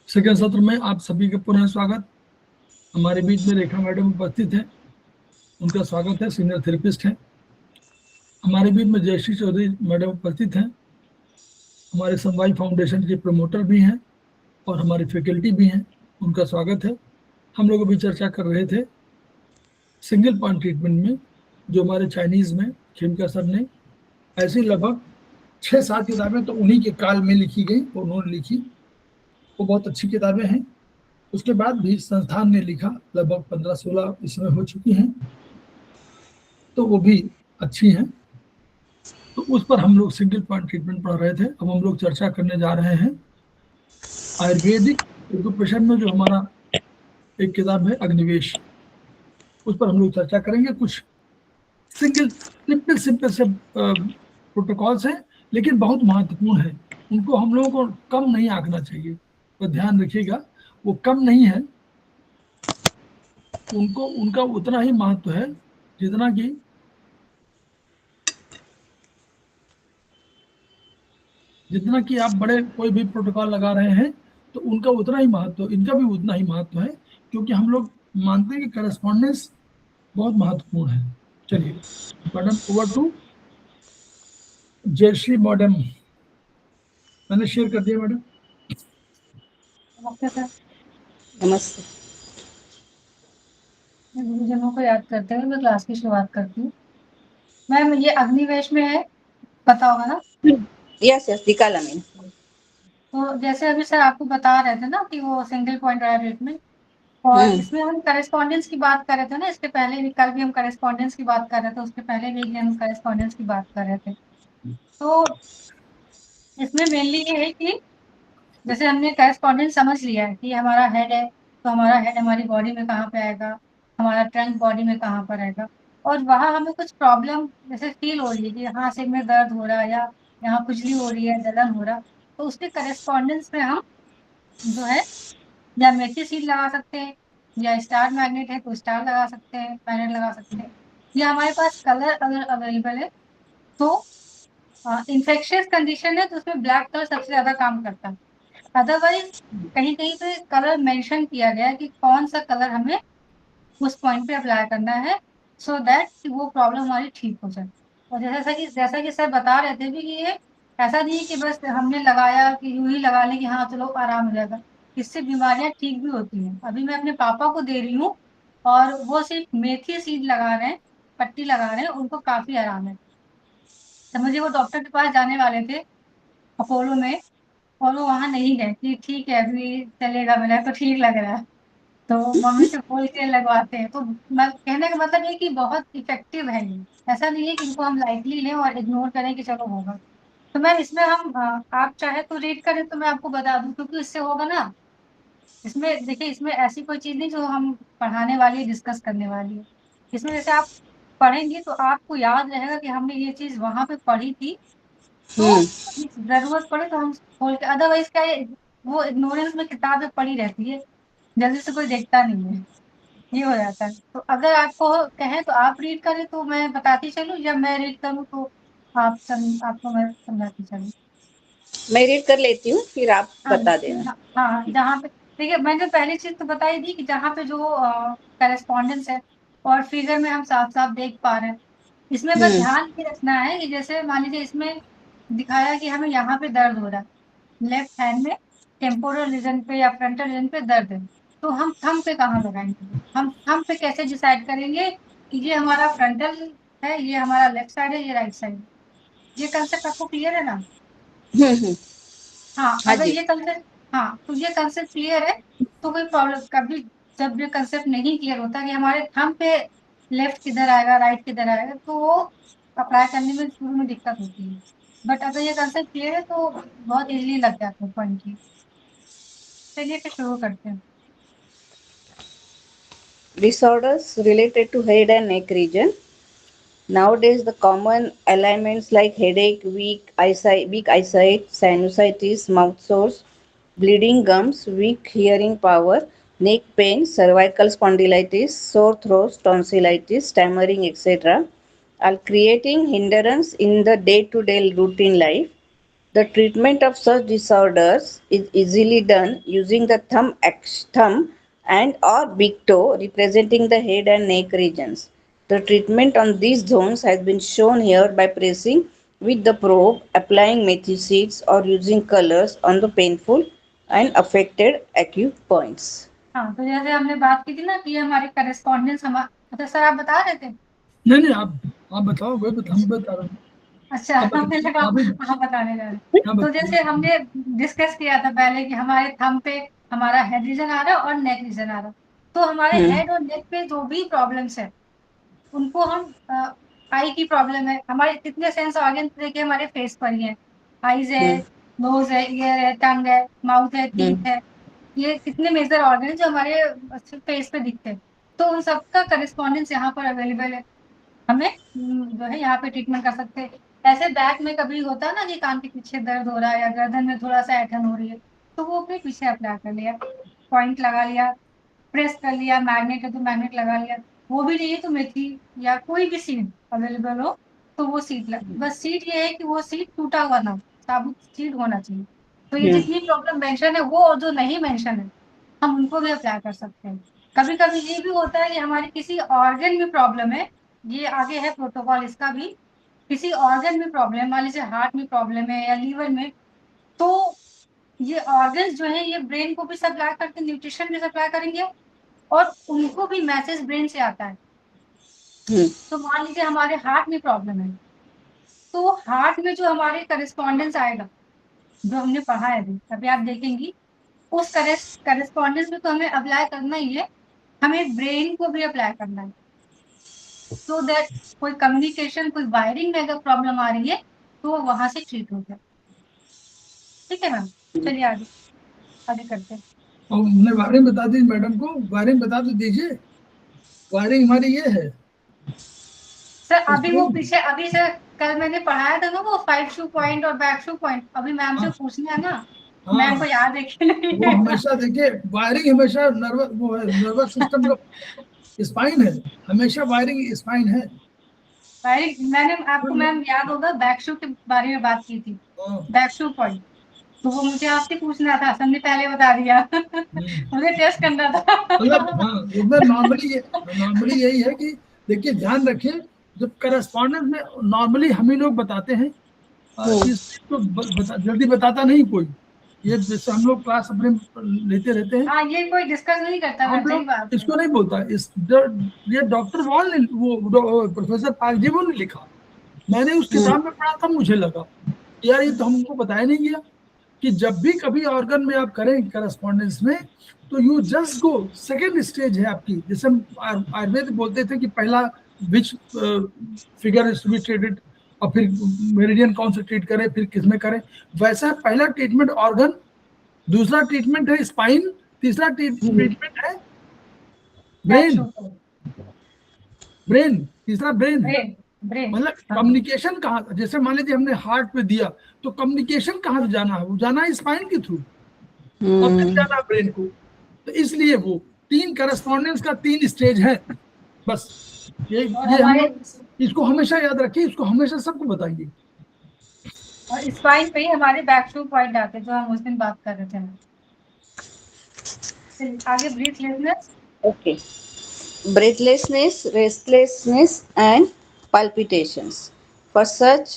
Second सत्र में आप सभी का पुनः स्वागत। हमारे बीच में रेखा मैडम उपस्थित हैं, उनका स्वागत है, सीनियर थेरेपिस्ट हैं। हमारे बीच में जयश्री चौधरी मैडम उपस्थित हैं, हमारे समवाय फाउंडेशन के प्रमोटर भी हैं और हमारी फैकल्टी भी हैं, उनका स्वागत है। हम लोग अभी चर्चा कर रहे थे सिंगल पॉइंट ट्रीटमेंट में, जो हमारे चाइनीज में खेमका सर ने ऐसी लगभग 6-7 किताबें तो उन्हीं के काल में लिखी गई, उन्होंने लिखी, वो बहुत अच्छी किताबें हैं। उसके बाद भी संस्थान ने लिखा, लगभग 15-16 इसमें हो चुकी हैं, तो वो भी अच्छी हैं। तो उस पर हम लोग सिंगल पॉइंट ट्रीटमेंट पढ़ रहे थे। अब हम लोग चर्चा करने जा रहे हैं आयुर्वेदिक एजुकेशन में जो हमारा एक किताब है अग्निवेश, उस पर हम लोग चर्चा करेंगे। कुछ सिंपल से प्रोटोकॉल्स हैं, लेकिन बहुत महत्वपूर्ण है, उनको हम लोगों को कम नहीं आंकना चाहिए। तो ध्यान रखिएगा, वो कम नहीं है, उनका उतना ही महत्व है जितना कि आप बड़े कोई भी प्रोटोकॉल लगा रहे हैं तो उनका उतना ही महत्व, इनका भी उतना ही महत्व है, क्योंकि हम लोग मानते हैं कि करस्पॉन्डेंस बहुत महत्वपूर्ण है। चलिए madam, over to Jayashree madam. मैंने शेयर कर दिया मैडम। नमस्ते सर। नमस्ते। गुरुजनों को याद करते हुए मैं क्लास की शुरुआत करती हूँ। मैम ये अग्निवेश में है, पता होगा ना? यस निकाला मैंने। तो जैसे अभी सर आपको बता रहे थे ना कि वो सिंगल पॉइंट वाला ट्रीटमेंट, और इसमें हम करेस्पॉन्डेंस की बात कर रहे थे ना, इसके पहले भी कल भी हम करेस्पॉन्डेंस की बात कर रहे थे, उसके पहले भी एक दिन हम करेस्पॉन्डेंस की बात कर रहे थे। तो इसमें मेनली ये है कि जैसे हमने करेस्पॉन्डेंस समझ लिया है कि हमारा हेड है, तो हमारा हेड हमारी बॉडी में कहाँ पे आएगा, हमारा ट्रंक बॉडी में कहाँ पर आएगा, और वहाँ हमें कुछ प्रॉब्लम जैसे फील हो रही है कि यहाँ सिर में दर्द हो रहा है या यहाँ खुजली हो रही है, जलन हो रहा, तो उसके करेस्पॉन्डेंस में हम जो है या मेथी सीड लगा सकते हैं, या स्टार मैग्नेट है तो स्टार लगा सकते हैं, मैग्नेट लगा सकते हैं, या हमारे पास कलर अगर अवेलेबल है तो इन्फेक्शियस कंडीशन है तो उसमें ब्लैक कलर सबसे ज्यादा काम करता है। अदरवाइज कहीं कहीं पे कलर मेंशन किया गया है कि कौन सा कलर हमें उस पॉइंट पे अप्लाई करना है, सो दैट कि वो प्रॉब्लम हमारी ठीक हो जाए। और जैसा कि सर बता रहे थे भी कि ये ऐसा नहीं है कि बस हमने लगाया कि यूं ही लगा लें कि हाँ चलो आराम हो जाएगा, इससे बीमारियां ठीक भी होती हैं। अभी मैं अपने पापा को दे रही हूँ और वो सिर्फ मेथी सीड लगा रहे हैं, पट्टी लगा रहे हैं, उनको काफी आराम है। तो मुझे वो डॉक्टर के पास जाने वाले थे अपोलो में, और वो वहां नहीं गए कि ठीक है अभी चलेगा, मेरा तो ठीक लग रहा है, तो मम्मी से बोल के लगवाते हैं। तो मैं कहने का मतलब ये कि बहुत इफेक्टिव है ये, ऐसा नहीं है कि इनको हम लाइटली लें और इग्नोर करें कि चलो होगा। तो मैं इसमें हम आप चाहे तो रीड करें तो मैं आपको बता दूं, क्योंकि इससे होगा ना, इसमें देखिए इसमें ऐसी कोई चीज नहीं जो हम पढ़ाने वाली डिस्कस करने वाली है। इसमें जैसे आप पढ़ेंगे तो आपको याद रहेगा कि हमने ये चीज वहां पे पढ़ी थी, तो जरूरत पड़े तो हम खोल के, अदरवाइज क्या है वो इग्नोरेंस में किताबें पड़ी रहती है, जल्दी से कोई देखता नहीं है, ये हो जाता है। तो अगर आपको कहें तो आप रीड करें तो मैं बताती चलूं, या मैं रीड करूं तो आपको मैं समझाती चलूं? मैं रीड कर लेती हूँ, फिर आप हाँ बता देना। हाँ, जहाँ पे देखिए मैंने पहली चीज तो बताई दी कि जहाँ पे जो करेस्पॉन्डेंस है और फिगर में हम साफ साफ देख पा रहे हैं। इसमें बस ध्यान ये रखना है कि जैसे मान लीजिए इसमें दिखाया कि हमें यहाँ पे दर्द हो रहा है, लेफ्ट हैंड में टेम्पोरल रीजन पे या फ्रंटल रीजन पे दर्द है, तो हम थंब पे कहाँ लगाएंगे, हम थंब पे कैसे डिसाइड करेंगे कि ये हमारा फ्रंटल है, ये हमारा लेफ्ट साइड है, ये राइट साइड? ये कंसेप्ट आपको क्लियर है ना? हम्म। हाँ, हाँ अगर जी। ये कंसेप्ट, हाँ तो ये कंसेप्ट क्लियर है तो कोई प्रॉब्लम, कभी जब ये कंसेप्ट नहीं क्लियर होता कि हमारे थंब पे लेफ्ट किधर आएगा राइट किधर आएगा, तो वो अप्लाई करने में शुरू में दिक्कत होती है। बट अगर ये कंसेप्ट क्लियर है तो बहुत इजीली लग जाता है पॉइंट की। चलिए फिर शुरू करते हैं। Disorders related to head and neck region. Nowadays, the common ailments like headache, weak eyesight, sinusitis, mouth sores, bleeding gums, weak hearing power, neck pain, cervical spondylitis, sore throat, tonsillitis, stammering, etc. are creating hindrance in the day-to-day routine life. The treatment of such disorders is easily done using the thumb and or big toe representing the head and neck regions. The treatment on these zones has been shown here by pressing with the probe, applying methi seeds or using colors on the painful and affected acupoints. हाँ, तो जैसे हमने बात की थी ना कि ये हमारे करेस्पॉन्डेंस अच्छा सर आप बता रहे थे? नहीं आप बताओ, हम बता रहे हैं। अच्छा, आप हमें लगा आप ही- आप बताने जा रहे हैं। हाँ, तो बताइए। जैसे हमने डिस्कस किया था पहले कि हमारे थंब पे हमारा हेड रीजन आ रहा है और नेक रीजन आ रहा है। तो हमारे हेड और नेक पे जो भी प्रॉब्लम्स है उनको हम आई की प्रॉब्लम है, हमारे कितने सेंस ऑर्गन देखिए हमारे फेस पर ही है, आईज है, नोज है, ईयर है, टंग है, माउथ है, टीथ है, ये कितने मेजर ऑर्गन है जो हमारे फेस पे दिखते हैं। तो उन सबका करेस्पॉन्डेंस यहाँ पर अवेलेबल है, हमें जो है यहाँ पे ट्रीटमेंट कर सकते हैं। ऐसे बैक में कभी होता है ना कि कान के पीछे दर्द हो रहा है या गर्दन में थोड़ा सा ऐठन हो रही है, तो वो अपने पीछे अप्लाई कर लिया, पॉइंट लगा लिया, प्रेस कर लिया, मैग्नेट है तो मैग्नेट लगा लिया, वो भी नहीं है तो मेथी या कोई भी सीड अवेलेबल हो तो वो सीड बस सीड ये है कि वो सीड टूटा हुआ ना हो, साबुत सीड होना चाहिए। तो ये जितनी प्रॉब्लम मेंशन है वो और जो नहीं मेंशन है हम उनको भी अप्लाई कर सकते हैं। कभी कभी ये भी होता है कि हमारी किसी ऑर्गन में प्रॉब्लम है, ये आगे है प्रोटोकॉल इसका भी, किसी ऑर्गन में प्रॉब्लम, मान लीजिए हार्ट में प्रॉब्लम है या लीवर में, तो ये ऑर्गन्स जो है ये ब्रेन को भी सप्लाई करते हैं, न्यूट्रिशन भी सप्लाई करेंगे और उनको भी मैसेज ब्रेन से आता है। तो मान लीजिए हमारे हार्ट में प्रॉब्लम है, तो हार्ट में जो हमारे करेस्पॉन्डेंस आएगा जो हमने पढ़ा है अभी आप देखेंगी, उस करेस्पॉन्डेंस में तो हमें अप्लाई करना ही है, हमें ब्रेन को भी अप्लाई करना है, सो दैट कोई कम्युनिकेशन कोई वायरिंग में अगर प्रॉब्लम आ रही है तो वो वहां से ट्रीट हो जाए। ठीक है मैम, चलिए आगे आगे करते हैं। और हमने वायरिंग बता दी मैडम को, वायरिंग बता तो दीजिए। वायरिंग हमारी ये है सर अभी वो पीछे अभी सर कल मैंने पढ़ाया था ना वो 5 शू पॉइंट और बैक शू पॉइंट, अभी मैम से पूछना है ना, मैम को याद है कि नहीं वो हमेशा देखिए वायरिंग हमेशा नर्वस सिस्टम का स्पाइन है, हमेशा वायरिंग स्पाइन है। वायरिंग मैंने आपको मैम याद होगा बैक शू के बारे में बात की थी, बैक शू पॉइंट, तो वो मुझे आपसे पूछना था, सबने पहले बता दिया मुझे टेस्ट करना था। मतलब नॉर्मली यही है कि देखिए ध्यान रखिए, जब करस्पॉन्डेंस में नॉर्मली हम ही लोग बताते हैं, इस तो जल्दी बताता नहीं कोई, ये जैसे हम लोग क्लास अपने लेते रहते हैं, हाँ ये कोई डिस्कस नहीं करता, हम सही लोग बात है। इसको नहीं बोलता, ये डॉक्टर वॉल ने वो प्रोफेसर पाकजीबो ने लिखा, मैंने उस किताब में पढ़ा था, मुझे लगा यार ये तो हमको बताया नहीं गया कि जब भी कभी ऑर्गन में आप करें करस्पॉन्डेंस में तो you just go, second stage है आपकी, जैसे हम आयुर्वेद बोलते थे कि पहला which figure is to be treated, और फिर मेरिडियन कौन से ट्रीट करें फिर किस में करें, वैसा पहला ट्रीटमेंट ऑर्गन, दूसरा ट्रीटमेंट है स्पाइन, तीसरा ट्रीटमेंट है ब्रेन, तीसरा ब्रेन है। मतलब कम्युनिकेशन कहाँ, जैसे मान लीजिए हमने हार्ट पे दिया तो कम्युनिकेशन कहाँ से जाना है, वो जाना है स्पाइन के थ्रू और फिर जाना ब्रेन को, तो इसलिए वो 3 करस्पॉन्डेंस का 3 स्टेज है बस। ये हम लोग इसको हमेशा याद रखिए, इसको हमेशा सबको बताइए। और स्पाइन पे ही हमारे बैक शू पॉइंट आते हैं जो हम उस दिन बात कर रहे थे। आगे breathlessness. Okay. Breathlessness, restlessness, and palpitations. For such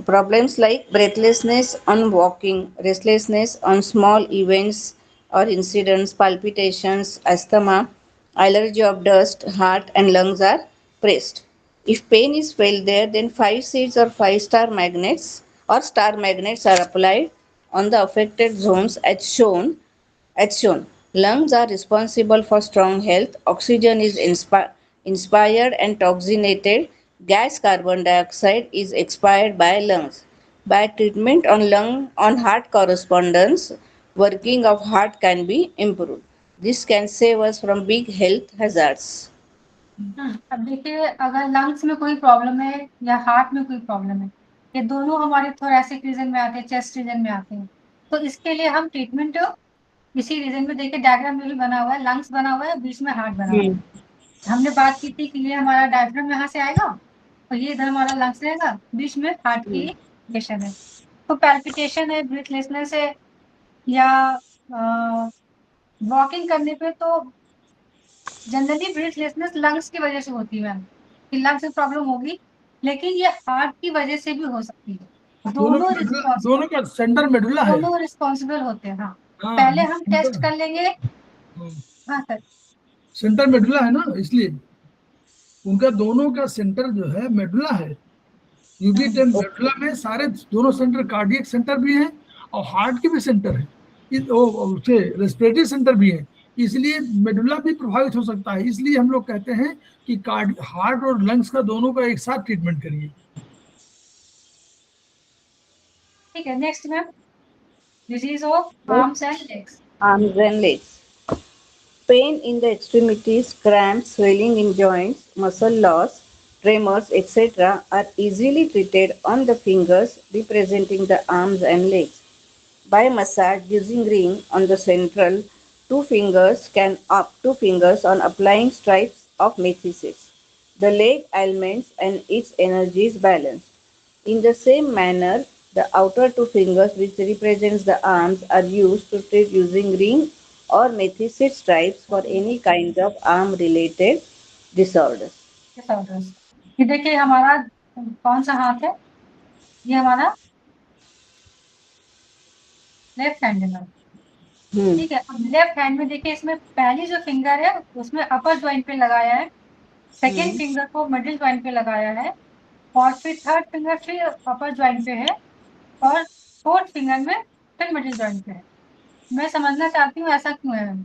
problems like breathlessness on walking, restlessness on small events or incidents, palpitations, asthma, allergy of dust, heart and lungs are pressed. If pain is felt there, then 5 seeds or 5-star magnets or star magnets are applied on the affected zones as shown. Lungs are responsible for strong health. Oxygen is inspired and oxygenated. Gas carbon dioxide is expired by lungs. By treatment on heart correspondence, working of heart can be improved. This can save us from big health hazards. अब देखिए अगर lungs में कोई problem है या heart में कोई problem है, ये दोनों हमारे थोरैसिक रीजन में आते हैं, चेस्ट रीजन में आते हैं, तो इसके लिए हम ट्रीटमेंट इसी रीजन में, देखिए डायग्राम में भी बना हुआ है, लंग्स बना हुआ है, बीच में हार्ट बना हुआ है। हमने बात की थी कि ये हमारा डायफ्राम यहाँ से आएगा और ये इधर हमारा लंग्स रहेगा, बीच में हार्ट की लोकेशन है। तो पैल्पिटेशन है, ब्रीथलेसनेस है, या वॉकिंग करने पे तो जनरली ब्रीथलेसनेस लंग्स की वजह से होती है मैम, कि लंग्स में प्रॉब्लम होगी, लेकिन ये हार्ट की वजह से भी हो सकती है। दोनों दोनों का सेंटर मेडुला है। दोनों रिस्पॉन्सिबल होते हैं। हाँ, हाँ, पहले हम टेस्ट कर लेंगे। हाँ सर, सेंटर मेडुला है ना, इसलिए उनका दोनों का सेंटर जो है मेडुला है। यूबी10 मेडुला में सारे दोनों सेंटर, कार्डियक सेंटर भी है और हार्ट की भी सेंटर है, उसे रेस्पिरेटरी सेंटर भी है, इसलिए मेडुला भी प्रभावित हो सकता है। इसलिए हम लोग कहते हैं कि हार्ट और लंग्स का दोनों का एक साथ ट्रीटमेंट करिए। ठीक है। Next ma'am, disease of arms and legs. Arms and legs. Pain in the extremities, cramps, swelling in joints, muscle loss, tremors, etc. are easily treated on the fingers representing the arms and legs. By massage using ring on the central two fingers can up two fingers on applying stripes of methysis. The leg ailments and its energy is balanced. In the same manner, the outer two fingers which represents the arms are used to treat using ring or methysid stripes for any kind of arm related disorders. Disorders, ये देखिए हमारा कौन सा हाथ है, ये हमारा left hand है मैम। Hmm. ठीक है, अब लेफ्ट हैंड में देखिए, इसमें पहली जो फिंगर है उसमें अपर ज्वाइंट पे लगाया है, सेकेंड फिंगर को मिडिल ज्वाइंट पे लगाया है, और फिर थर्ड फिंगर फिर अपर ज्वाइंट पे है, और फोर्थ फिंगर में फिर मिडिल ज्वाइंट पे है। मैं समझना चाहती हूँ ऐसा क्यों है मैम,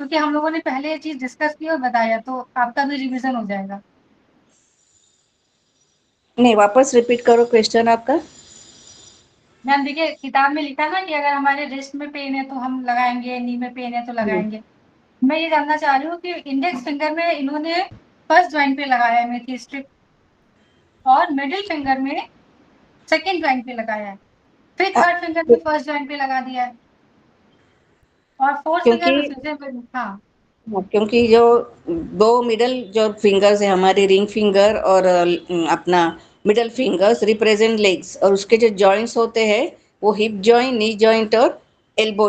क्योंकि हम लोगों ने पहले ये चीज डिस्कस की और बताया, तो आपका भी रिवीजन हो जाएगा। नहीं, वापस रिपीट करो क्वेश्चन आपका। मैम देखिए, किताब में लिखा ना कि अगर हमारे रिस्ट में पेन है तो हम लगाएंगे, नी में पेन है तो लगाएंगे। मैं ये जानना चाह रही हूँ कि इंडेक्स फिंगर में इन्होंने फर्स्ट ज्वाइंट पे लगाया है मेथी स्ट्रिप, और मिडिल फिंगर में सेकेंड ज्वाइंट पे लगाया है, फिर थर्ड फिंगर में फर्स्ट ज्वाइंट पे लगा दिया है, और फोर्थ फिंगर में क्योंकि फिर से हाँ क्योंकि जो दो मिडल जो फिंगर्स है हमारे, रिंग फिंगर और अपना मिडल फिंगर्स रिप्रेजेंट लेग्स, और उसके जो जॉइंट्स होते हैं वो हिप जॉइंट, नी जॉइंट और एल्बो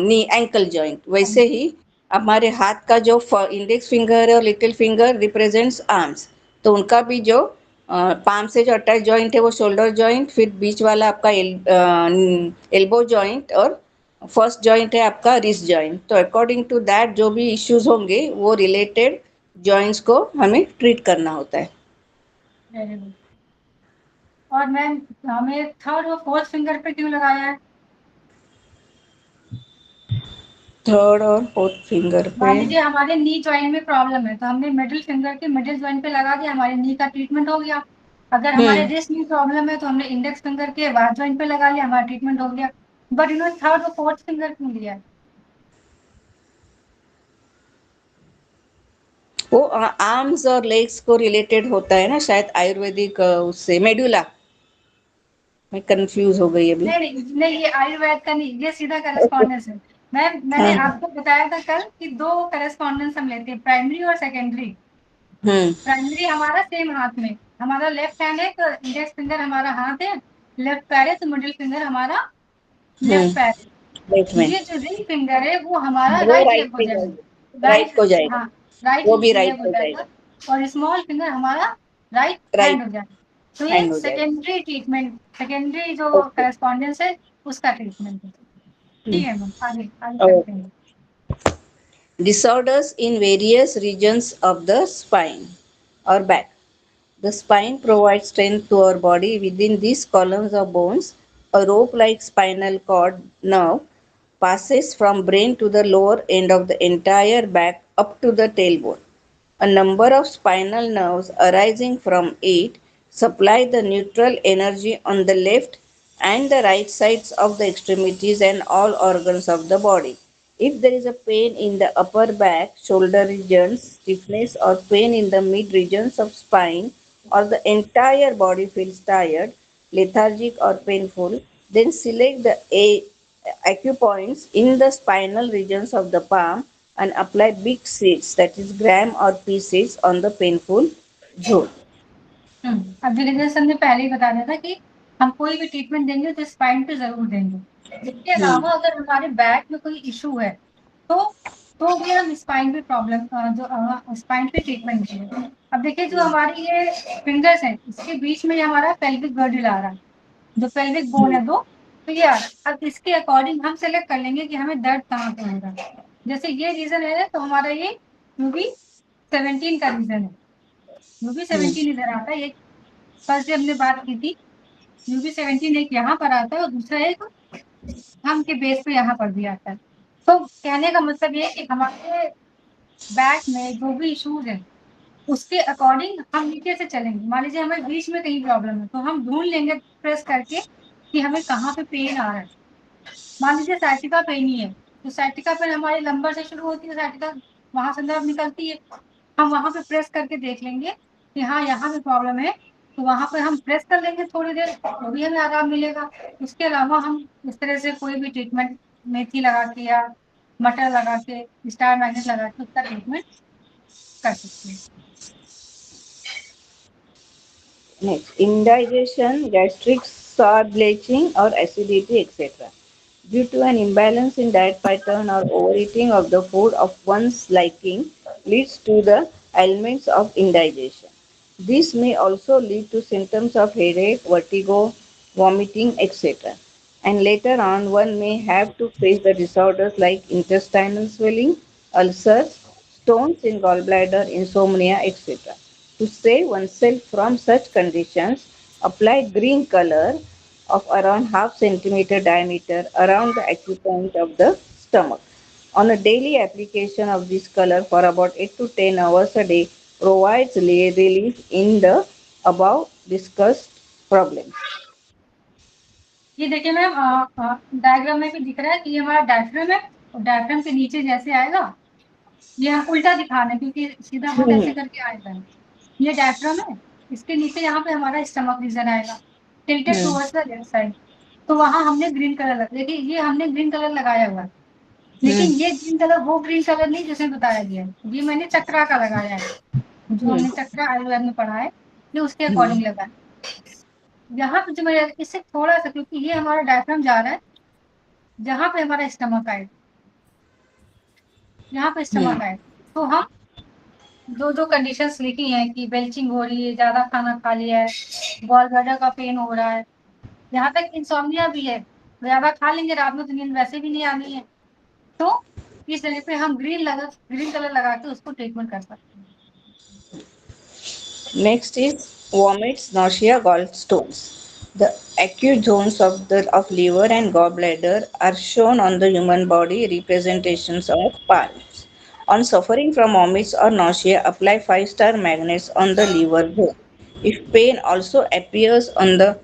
नी एंकल जॉइंट। वैसे ही हमारे हाथ का जो इंडेक्स फिंगर है और लिटिल फिंगर रिप्रेजेंट्स आर्म्स, तो उनका भी जो पाम से जो अटैच जॉइंट है वो शोल्डर जॉइंट, फिर बीच वाला आपका एल्बो जॉइंट, और फर्स्ट जॉइंट है आपका रिस्ट जॉइंट। तो अकॉर्डिंग टू दैट जो भी इश्यूज होंगे वो रिलेटेड जॉइंट्स को हमें ट्रीट करना होता है। Very good. और मैम हमें थर्ड और फोर्थ फिंगर पे क्यों लगाया है? थर्ड और फोर्थ फिंगर पे, मान लीजिए हमारे नी ज्वाइंट में प्रॉब्लम है तो हमने मिडिल फिंगर के मिडिल ज्वाइंट पे लगा दिया, हमारे नी का ट्रीटमेंट हो गया। अगर हमारे रिस्ट में प्रॉब्लम है तो हमने इंडेक्स फिंगर के वार ज्वाइंट पे लगा लिया, हमारा ट्रीटमेंट हो गया। बट इन्होंने थर्ड और फोर्थ फिंगर क्यों लिया है? वो आर्म्स और लेग्स को रिलेटेड होता है ना शायद, आयुर्वेदिक उससे मेडुला। मैं कंफ्यूज हो गई अभी। नहीं नहीं नहीं, ये आयुर्वेद का नहीं, ये सीधा करेस्पॉन्डेंस है। मैंने हाँ। आपको बताया था कल कि दो करेस्पॉन्डेंस हम लेते हैं, प्राइमरी और सेकेंडरी। हम्म प्राइमरी हमारा सेम हाथ में, हमारा लेफ्ट हैंड है तो इंडेक्स फिंगर हमारा हाथ है, लेफ्ट पैर है तो मिडिल फिंगर हमारा लेफ्ट पैर है। राइट में ये जो रिंग फिंगर है वो हमारा वो राइट राइट लेग हो पे जाएगा, जाएगा, राइट को जाएगा, हाँ राइट वो भी राइट लेग हो को जाएगा, जाएगा, और स्मॉल फिंगर हमारा राइट राइट हैंड हो जाएगा। तो ये हैंड हो जाएगा। सेकेंडरी ट्रीटमेंट, सेकेंडरी जो ओके। करेस्पॉन्डेंस है उसका ट्रीटमेंट है। ठीक है मैम, आगे आगे करते ओके। हैं। Disorders in various regions of the spine or back. The spine provides strength to our body. Within these columns of bones, a rope-like spinal cord nerve passes from brain to the lower end of the entire back up to the tailbone. A number of spinal nerves arising from it supply the neutral energy on the left and the right sides of the extremities and all organs of the body. If there is a pain in the upper back, shoulder regions, stiffness or pain in the mid regions of spine, or the entire body feels tired, lethargic or painful, then select the acupoints in the spinal regions of the palm and apply big seeds, that is gram or pea seeds, on the painful झोल। अब जैसे sir ने पहले ही बता दिया था कि हम कोई भी ट्रीटमेंट देंगे तो स्पाइन पे जरूर देंगे। इसके अलावा अगर हमारे बैक में कोई इशू है तो भी हम स्पाइन पे प्रॉब्लम जो स्पाइन पे ट्रीटमेंट देंगे। अब देखिए जो हमारी ये फिंगर्स हैं इसके बीच में हमारा पेल्विक गर्डल आ रहा है, जो पेल्विक बोन है दो, तो ये आ रहा है। अब इसके अकॉर्डिंग हम सेलेक्ट कर लेंगे कि हमें दर्द कहाँ पे हो रहा है। जैसे ये रीजन है तो हमारा ये यूबी 17 का रीजन है। यूबी 17 इधर आता है, ये फर्स्ट डे हमने बात की थी। यूबी 17 एक यहाँ पर आता है और दूसरा एक हम के बेस पे यहाँ पर भी आता है। तो कहने का मतलब ये है कि हमारे बैक में जो भी इश्यूज है उसके अकॉर्डिंग हम नीचे से चलेंगे। मान लीजिए हमें बीच में कहीं प्रॉब्लम है तो हम ढूंढ लेंगे प्रेस करके कि हमें कहाँ पे पेन आ रहा है। मान लीजिए साइटिका पेन ही है तो साइटिका पेन हमारे लंबर से शुरू होती है, साइटिका वहां से नर्व निकलती है, हम वहां पे प्रेस करके देख लेंगे कि हाँ यहाँ पे प्रॉब्लम है, तो वहां पे हम प्रेस कर लेंगे थोड़ी देर, तो भी हमें आराम मिलेगा। इसके अलावा हम इस तरह से कोई भी ट्रीटमेंट मेथी लगा के या मटर लगा के स्टार मैग्नेट लगा के उसका ट्रीटमेंट कर सकते हैं। Next, indigestion, gastric sour bleaching or acidity, etc. Due to an imbalance in diet pattern or overeating of the food of one's liking leads to the ailments of indigestion. This may also lead to symptoms of headache, vertigo, vomiting, etc. And later on, one may have to face the disorders like intestinal swelling, ulcers, stones in gallbladder, insomnia, etc. To save oneself from such conditions, apply green color of around half centimeter diameter around the acupoint of the stomach. On a daily application of this color for about 8 to 10 hours a day provides relief in the above discussed problems. ये देखिए ma'am diagram में भी दिख रहा है कि ये हमारा डायफ्राम है और डायफ्राम के नीचे जैसे आएगा, ये हम उल्टा दिखा रहे हैं क्योंकि सीधा हाथ ऐसे करके आएगा। ये डायफ्राम है, इसके नीचे यहाँ पे हमारा स्टमक रीजन आएगा tilted towards the left side, तो वहां हमने ग्रीन कलर लगा, देखिए ये हमने ग्रीन कलर लगाया हुआ है, लेकिन ये ग्रीन कलर वो ग्रीन कलर नहीं जिसमें बताया गया है, ये मैंने चक्रा का लगाया है, जो हमने चक्रा आयुर्वेद में पढ़ा है, ये उसके अकॉर्डिंग लगा है। यहाँ पे जो मैं इससे थोड़ा सा, क्योंकि ये हमारा डायफ्राम जा रहा है जहाँ पे हमारा स्टमक आए, यहाँ पे स्टमक आए, तो हम जो कंडीशंस लिखी हैं कि बेल्चिंग हो रही है, ज्यादा खाना खा लिया है, गॉल ब्लैडर का पेन हो रहा है, यहाँ तक इंसोम्निया भी है, ज्यादा खा लेंगे रात में तो नींद वैसे भी नहीं आनी है, तो इस जगह पे हम ग्रीन कलर लगा के उसको ट्रीटमेंट कर सकते हैं। Next is vomits, nausea, gallstones. The acute zones of liver and gallbladder are shown on the human body representations of palms. On suffering from vomits or nausea, apply 5-star magnets on the liver bone. If pain also appears on the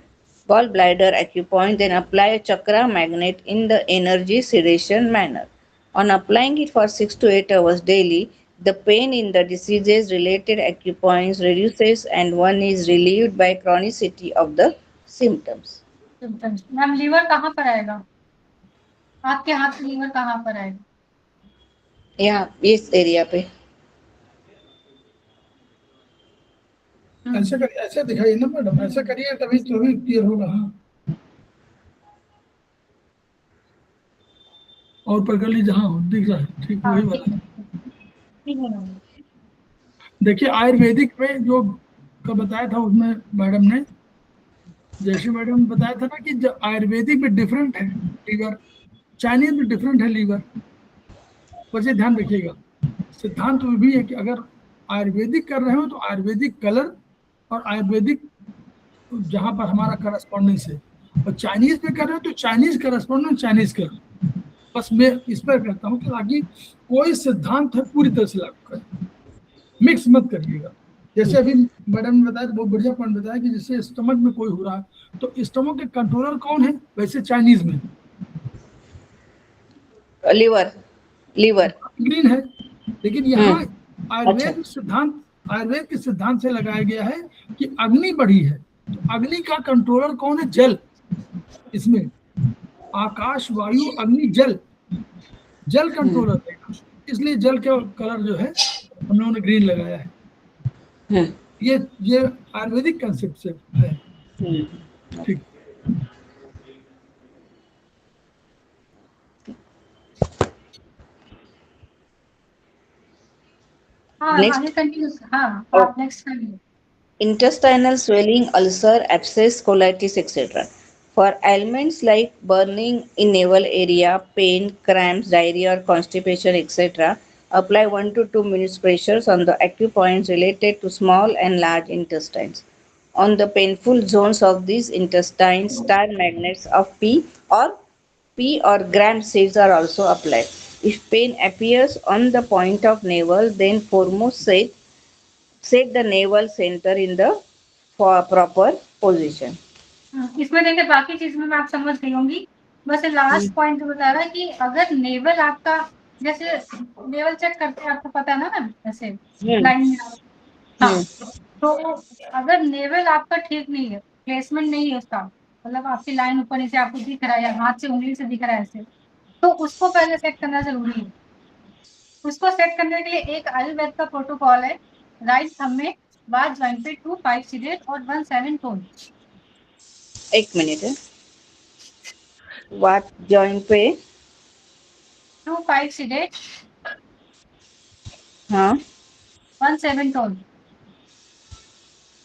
gallbladder acupoint, then apply a chakra magnet in the energy sedation manner. On applying it for 6 to 8 hours daily, the pain in the diseases related acupoints reduces and one is relieved by chronicity of the symptoms. Ma'am liver कहाँ पर आएगा, आपके हाथ में liver कहाँ पर आएगा? यहाँ इस एरिया पे ऐसे दिखाइए ना मैडम, ऐसे करिए तभी क्लियर होगा। हाँ, और पकड़ लीजिए, हाँ दिख रहा है, ठीक वही वाला। देखिए आयुर्वेदिक में जो का बताया था उसमें मैडम ने, जैसे मैडम ने बताया था ना कि जो आयुर्वेदिक में डिफरेंट है लीवर, चाइनीज में डिफरेंट है लीवर, वैसे ध्यान रखिएगा। सिद्धांत में भी है कि अगर आयुर्वेदिक कर रहे हो तो आयुर्वेदिक कलर और आयुर्वेदिक जहाँ पर हमारा करस्पॉन्डेंस है, और चाइनीज में कर रहे हो तो चाइनीज करस्पॉन्डेंस चाइनीज कलर। बस मैं इस पर करता हूँ कि ताकि कोई सिद्धांत है पूरी तरह से लागू करें, मिक्स मत करिएगा। जैसे अभी मैडम ने बताया, बहुत बढ़िया पॉइंट बताया कि जैसे स्टमक में कोई हो रहा है तो स्टमक के कंट्रोलर कौन है, वैसे चाइनीज में लीवर ग्रीन है, लेकिन यहाँ आयुर्वेद के सिद्धांत से लगाया गया है कि अग्नि बढ़ी है, तो अग्नि का कंट्रोलर कौन है, जल। इसमें आकाश, वायु, अग्नि, जल कंट्रोलर है, इसलिए जल का कलर जो है हम लोगों ने ग्रीन लगाया है। ये आयुर्वेदिक कंसेप्ट से है। ठीक। हाँ Next. आगे कंटिन्यू। हाँ Oh. आप नेक्स्ट करिए। Intestinal swelling, ulcer, abscess, colitis, etc. For ailments like burning in navel area, pain, cramps, diarrhea, or constipation, etc., apply 1 to 2 minutes pressures on the active points related to small and large intestines. On the painful zones of these intestines, star magnets of P or gram seeds are also applied. If pain appears on the point of navel, then foremost set the navel center in the proper position. इसमें देखिए बाकी चीज में मैं आप समझ गई होंगी। बस लास्ट पॉइंट जो बता रहा है कि अगर नेवल आपका, जैसे नेवल चेक करते हैं आपको पता है ना मैम, ऐसे लाइन में हाँ, तो अगर नेवल आपका ठीक नहीं है, प्लेसमेंट नहीं है उसका, मतलब आपकी लाइन ऊपर नीचे आपको दिख रहा है या हाथ से उंगली से दिख रहा है ऐसे, तो उसको पहले सेट करना जरूरी है। उसको सेट करने के लिए एक आयुर्वेद का प्रोटोकॉल है। राइट थंब में बात ज्वाइंट पे 2 5 सीडेड और 1 7 टोन। एक मिनट है। वाट जॉइंट पे 2 5 सीडेड हाँ 1 7 टोन।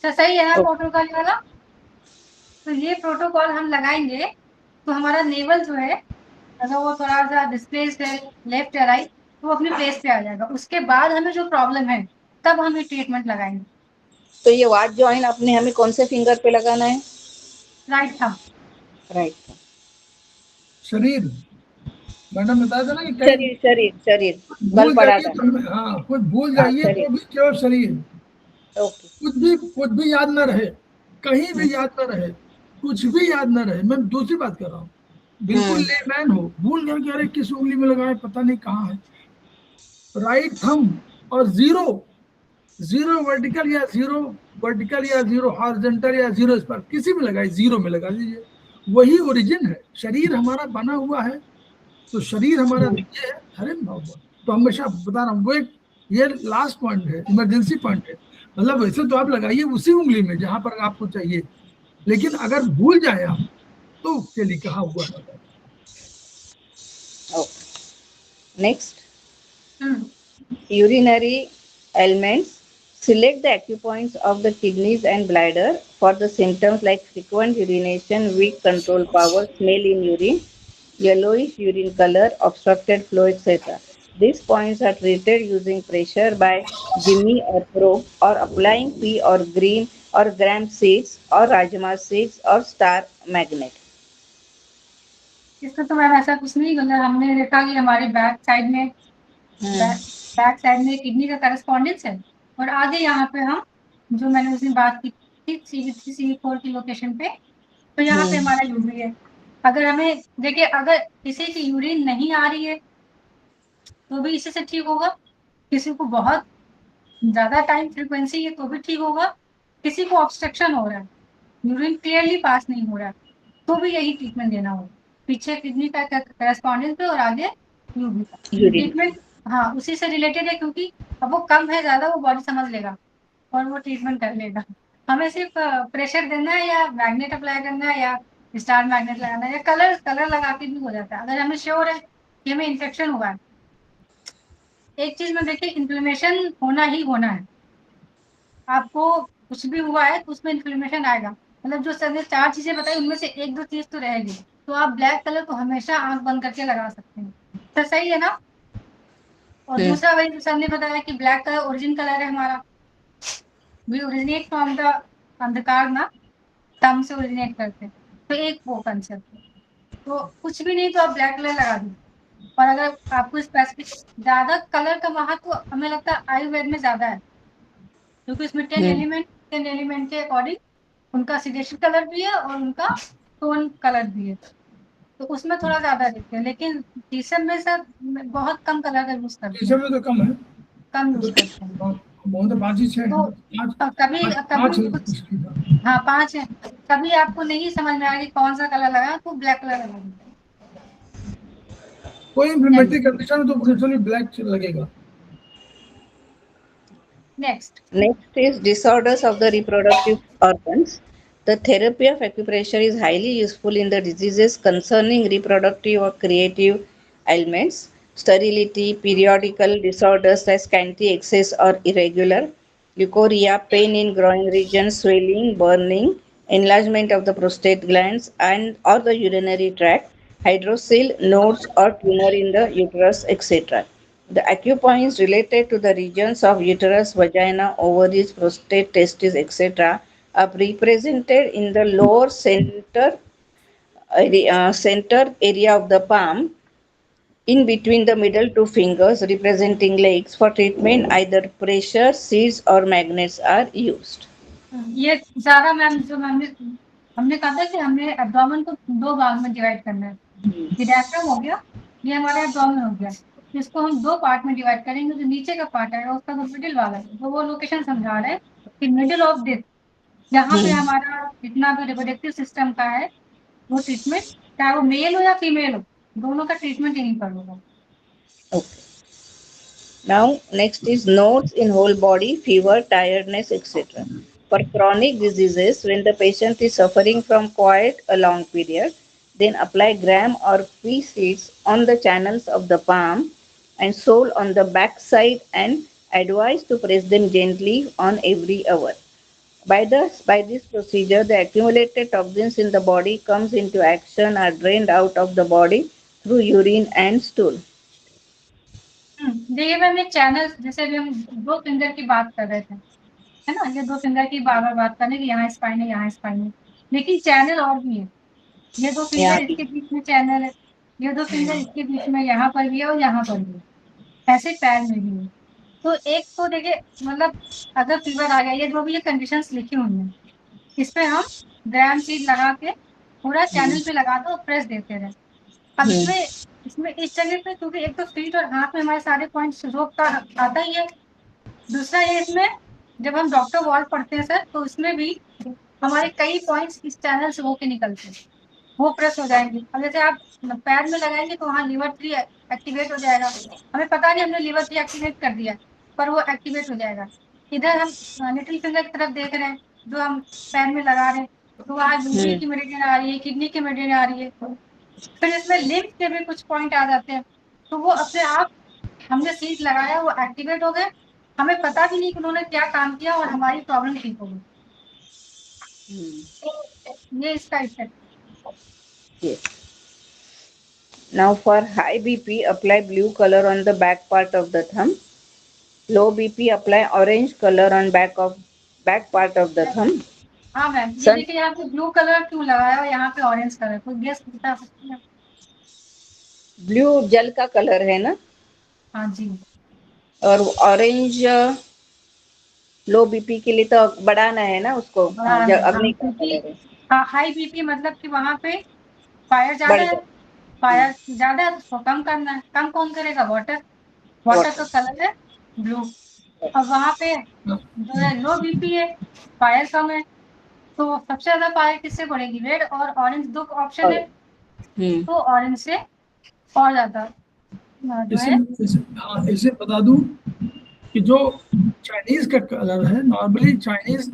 तो सही है ना प्रोटोकॉल वाला? तो ये प्रोटोकॉल हम लगाएंगे तो हमारा नेवल जो है, अगर वो थोड़ा सा डिस्प्लेस्ड है लेफ्ट या राइट, तो वो अपनी प्लेस पे आ जाएगा। उसके बाद हमें जो प्रॉब्लम है तब हम ये ट्रीटमेंट लगाएंगे। तो ये वाट जॉइंट अपने हमें कौन से फिंगर पे लगाना है? Right thumb. राइट। शरीर, मैडम बताया था ना कि कहीं शरीर शरीर शरीर कल भूल पढ़ा जाइए था। तो, हाँ कुछ भूल हाँ जाइए शरीर। तो भी केवल शरीर, ओके। कुछ भी याद ना रहे, कहीं भी याद ना रहे, कुछ भी याद ना रहे। मैं दूसरी बात कर रहा हूँ, बिल्कुल लेमैन हो, भूल गया कि अरे किस उंगली में लगाए, पता नहीं कहाँ है। राइट थंब और जीरो, जीरो वर्टिकल या जीरो हॉरिजॉन्टल या जीरो इस पर किसी में लगाए, जीरो में लगा लीजिए। वही ओरिजिन है। शरीर हमारा बना हुआ है, तो शरीर हमारा ये है, हरे बाबा। तो हमेशा बता रहा हूँ, वो एक ये लास्ट पॉइंट है, इमरजेंसी पॉइंट है। मतलब वैसे तो आप लगाइए उसी उंगली में जहां पर आपको चाहिए, लेकिन अगर भूल जाए आप तो उसके लिए कहा हुआ है। Next, urinary ailments. Select the acupoints of the kidneys and bladder for the symptoms like frequent urination, weak control power, smell in urine, yellowish urine color, obstructed flow, etc. These points are treated using pressure by jimmy or probe or applying pea or green or gram seeds or rajma seeds or star magnet. इसका तो ma'am ऐसा कुछ नहीं, मतलब हमने देखा कि हमारे बैक साइड में किडनी का करस्पॉन्डेंस है, और आगे यहाँ पे हम जो मैंने उसमें बात की थी CV3 CV4 की लोकेशन पे, तो यहाँ पे हमारा यूरी है। अगर हमें देखिए, अगर किसी की यूरिन नहीं आ रही है तो भी इसी से ठीक होगा, किसी को बहुत ज्यादा टाइम फ्रीक्वेंसी है तो भी ठीक होगा, किसी को ऑब्स्ट्रक्शन हो रहा है, यूरिन क्लियरली पास नहीं हो रहा है, तो भी यही ट्रीटमेंट देना होगा। पीछे किडनी का करस्पॉन्डेंस पे और आगे यूबी का ट्रीटमेंट। हाँ उसी से रिलेटेड है, क्योंकि अब वो कम है ज्यादा वो बॉडी समझ लेगा और वो ट्रीटमेंट कर लेगा। हमें सिर्फ प्रेशर देना है या मैग्नेट अप्लाई करना है या स्टार मैग्नेट लगाना है या कलर लगा के भी हो जाता है, अगर हमें श्योर है कि हमें इन्फेक्शन हुआ है। एक चीज में देखिए, इन्फ्लेमेशन होना ही होना है। आपको कुछ भी हुआ है तो उसमें इन्फ्लेमेशन आएगा, मतलब जो सर ने 4 चीजें बताई उनमें से 1 2 चीज तो रहेगी। तो आप ब्लैक कलर को हमेशा आंख बंद करके लगा सकते हैं, तो सही है ना? और दूसरा वही जो सर ने बताया कि ब्लैक कलर ओरिजिन कलर है हमारा, वी ओरिजिनेट फ्रॉम द अंधकार ना, तम से ओरिजिनेट करते हैं, तो एक वो कंसेप्ट है। तो कुछ भी नहीं तो आप ब्लैक कलर लगा दीजिए। और अगर आपको स्पेसिफिक ज्यादा कलर का महत्व तो हमें लगता है आयुर्वेद में ज्यादा है, क्योंकि इसमें 10 एलिमेंट के अकॉर्डिंग उनका सिडेशन कलर भी है और उनका टोन कलर भी है, तो उसमें थोड़ा ज्यादा दिखते हैं। लेकिन टीसम में सर बहुत कम कलर का यूज करते टीचर हैं, में तो कम है, कम यूज करते हैं। बहुत है, 5 ही 6 तो हैं, कभी पाँच कभी है कुछ, उसकी। हाँ 5 है, कभी आपको नहीं समझ में आया कि कौन सा कलर लगा तो ब्लैक कलर लगा दीजिए। कोई इम्प्लीमेंट्री कंडीशन है तो प्रोफेशनली ब्लैक लगेगा। Next. Next is disorders of the reproductive organs. The therapy of acupressure is highly useful in the diseases concerning reproductive or creative ailments, sterility, periodical disorders like scanty excess or irregular, leukorrhea, pain in groin region, swelling, burning, enlargement of the prostate glands and or the urinary tract, hydrocele, nodes or tumor in the uterus, etc. The acupoints related to the regions of uterus, vagina, ovaries, prostate, testes, etc. are represented in the lower center area of the palm in between the middle two fingers representing legs. For treatment, either pressure, seeds or magnets are used. ये सारा ma'am जो हमने कहा था कि हमने abdomen को 2 भाग में डिवाइड करना है। ये डायफ्राम हो गया, ये हमारा एब्डोमेन हो गया। इसको हम 2 पार्ट में डिवाइड करेंगे। जो नीचे का पार्ट है उसका जो मिडिल वाला है, तो वो लोकेशन समझा रहे हैं कि मिडिल ऑफ दिस, जहाँ पे हमारा जितना भी रिप्रोडक्टिव सिस्टम का है वो ट्रीटमेंट, चाहे वो मेल हो या फीमेल हो, दोनों का ट्रीटमेंट यहीं पर होगा। Okay. Now, next is nodes in whole body, fever, tiredness, etc. For chronic diseases, when the patient is suffering from quite a long period, then apply gram or pea seeds on the channels of the palm and sole on the back side and advise to press them gently on every hour. By this procedure, the accumulated toxins in the body comes into action, are drained out of the body through urine and stool. देखिए ma'am, ये channel, जैसे अभी हम 2 finger की बात कर रहे थे, है ना, ये 2 फिंगर की बार-बार बात कर रहे हैं कि यहाँ स्पाइन है, यहाँ स्पाइन है, लेकिन चैनल और भी है। ये 2 फिंगर इसके बीच में चैनल है, ये 2 फिंगर इसके बीच में यहाँ पर भी है और यहाँ पर भी है, ऐसे पैर में भी है। तो एक तो देखिए, मतलब अगर फीवर आ गया, ये जो भी ये कंडीशंस लिखी हुई हैं, इस पे हम ग्राम सीड लगा के पूरा चैनल पे लगा दो और प्रेस देते रहे। अब इसमें इस जगह पे, क्योंकि एक तो फीट और हाथ में हमारे सारे पॉइंट्स रोग का आता ही है, दूसरा ये इसमें जब हम डॉक्टर वॉल पढ़ते हैं सर, तो इसमें भी हमारे कई पॉइंट्स इस चैनल से होके निकलते हैं, वो प्रेस हो जाएंगे। अब जैसे आप पैर में लगाएंगे तो वहाँ लिवर 3 एक्टिवेट हो जाएगा, हमें पता नहीं हमने लिवर 3 एक्टिवेट कर दिया, पर वो एक्टिवेट हो जाएगा। इधर हम लिटिल फिंगर की तरफ देख रहे हैं, जो हम पैर में लगा रहे हैं, तो वहाँ यूरिन की मेडिसिन आ रही है, किडनी की मेडिसिन आ रही है, फिर इसमें लिम्फ के भी कुछ पॉइंट आ जाते हैं, तो वो अपने आप हमने सीट लगाया, वो एक्टिवेट हो गए, हमें पता भी नहीं कि उन्होंने क्या काम किया और हमारी प्रॉब्लम ठीक हो गई। ये इसका effect. Yes. Now for high BP, apply blue color on the back part of the thumb. Low BP, apply orange color on back part of the thumb. हाँ मैम, ये देखिए यहाँ पे ब्लू कलर क्यों लगाया और यहाँ पे ऑरेंज कलर, कोई गेस बता सकती है? ब्लू जल का कलर है ना, हाँ जी, और ऑरेंज लो बीपी के लिए तो बढ़ाना है ना उसको, अग्नि का कलर है। हाँ, हाई बीपी मतलब कि वहाँ पे फायर ज्यादा है, फायर ज्यादा है तो कम करना है। कम कौन करेगा? वाटर का कलर है ब्लू। अब वहाँ पे जो है लो बीपी है, फायर कम है, तो सबसे ज्यादा फायर किससे बढ़ेगी? रेड और ऑरेंज, 2 ऑप्शन है, तो ऑरेंज से और ज्यादा जो है। इसे बता दूं कि जो चाइनीज का कलर है, नॉर्मली चाइनीज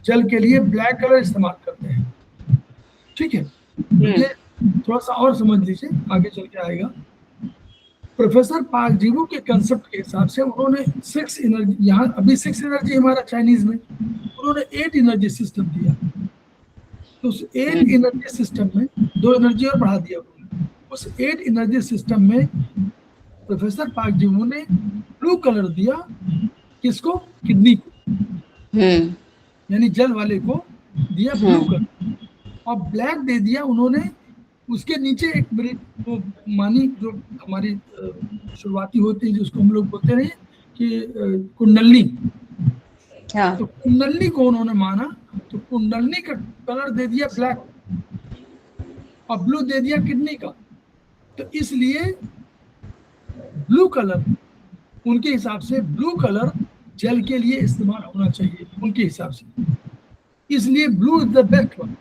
जल के लिए ब्लैक कलर इस्तेमाल करते हैं, ठीक है। ये थोड़ा सा और समझ लीजिए, आगे चल के आएगा। प्रोफेसर पार्क जीवू के कंसेप्ट के हिसाब से उन्होंने 6 एनर्जी, यहाँ अभी 6 एनर्जी हमारा चाइनीज में, उन्होंने 8 एनर्जी सिस्टम दिया। तो उस 8 एनर्जी सिस्टम में 2 एनर्जी और बढ़ा दिया उन्होंने। उस 8 एनर्जी सिस्टम में प्रोफेसर पार्क जीवू ने ब्लू कलर दिया, किसको? किडनी को, यानी जल वाले को दिया ब्लू कलर, और ब्लैक दे दिया उन्होंने उसके नीचे एक वो मानी जो हमारी शुरुआती होती है, जिसको हम लोग बोलते रहे कि कुंडलनी। हाँ। तो कुंडलनी को उन्होंने माना, तो कुंडलनी का कलर दे दिया ब्लैक और ब्लू दे दिया किडनी का। तो इसलिए ब्लू कलर उनके हिसाब से, ब्लू कलर जल के लिए इस्तेमाल होना चाहिए उनके हिसाब से, इसलिए blue is the best one.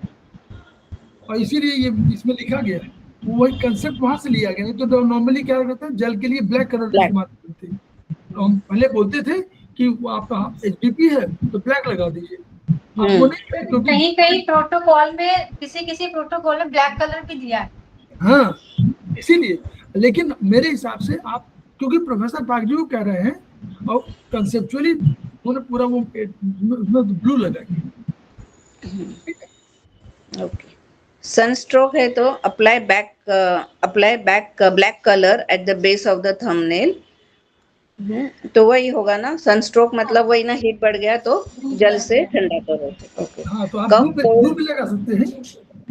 और इसीलिए ये इसमें लिखा गया है, वही कंसेप्ट वहां से लिया गया। नहीं तो नॉर्मली क्या करते हैं, जल के लिए ब्लैक कलर इस्तेमाल करते थे। तो हम पहले बोलते थे कि वो आपका HBP है तो ब्लैक लगा दीजिए, आपको नहीं, क्योंकि कहीं कहीं प्रोटोकॉल में किसी प्रोटोकॉल में ब्लैक कलर भी दिया है। हाँ इसीलिए, लेकिन मेरे हिसाब से आप, क्योंकि प्रोफेसर पागजू कह रहे हैं और कंसेप्चुअली उन्होंने पूरा वो उसमें ब्लू लगाई। ओके, सनस्ट्रोक है तो apply back black colour at the base of the thumbnail. तो वही होगा ना, सनस्ट्रोक मतलब वही ना, हीट बढ़ गया तो जल से ठंडा करो। ओके, हाँ तो आप ब्लू भी लगा सकते हैं,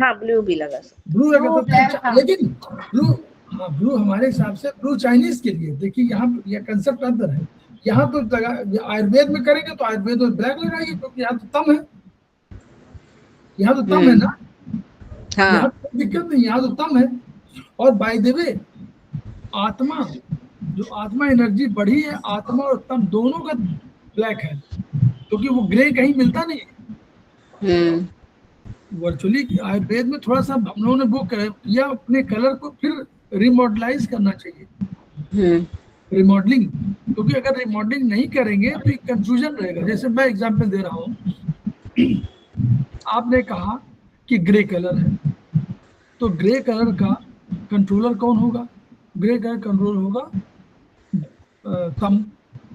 हाँ ब्लू भी लगा सकते ब्लू लगा सकते black, हैं, हाँ। लेकिन ब्लू, हाँ ब्लू हमारे हिसाब से ब्लू चाइनीज के लिए, देखिए यहाँ ये कंसेप्ट अंतर है। यहाँ तो लगा, आयुर्वेद में करेंगे तो आयुर्वेद में ब्लैक लगाइए, क्योंकि यहाँ तो तम है, यहाँ तो तम है ना, यहाँ हाँ तो दिक्कत नहीं, यहाँ तो तम है। और बाय द वे, आत्मा, जो आत्मा एनर्जी बढ़ी है, आत्मा और तम दोनों का ब्लैक है, क्योंकि वो ग्रे कहीं मिलता नहीं है। वर्चुअली आयुर्वेद में थोड़ा सा हम लोगों ने वो किया, अपने कलर को फिर रिमॉडलाइज करना चाहिए, रिमॉडलिंग, क्योंकि अगर रिमॉडलिंग नहीं करेंगे तो एक कंफ्यूजन रहेगा। जैसे मैं एग्जांपल दे रहा हूँ, आपने कहा कि ग्रे कलर है, तो ग्रे कलर का कंट्रोलर कौन होगा? ग्रे कलर कंट्रोल होगा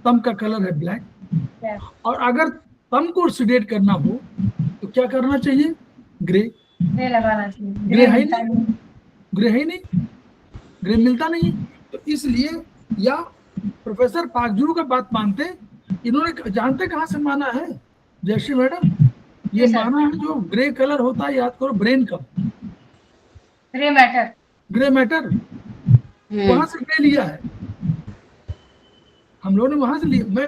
तम का कलर है ब्लैक, और अगर तम को ऑक्सीडेट करना हो तो क्या करना चाहिए? ग्रे लगाना चाहिए। ग्रे है नहीं, ग्रे है नहीं, ग्रे मिलता नहीं। तो इसलिए, या प्रोफेसर पागजू का बात मानते, इन्होंने जानते कहाँ से माना है जयश्री मैडम? ये माना है जो ग्रे कलर होता है, याद करो, ब्रेन का ग्रे मैटर, ग्रे मैटर, वहां से ग्रे लिया है हम लोगों ने, वहां से लिया। मैं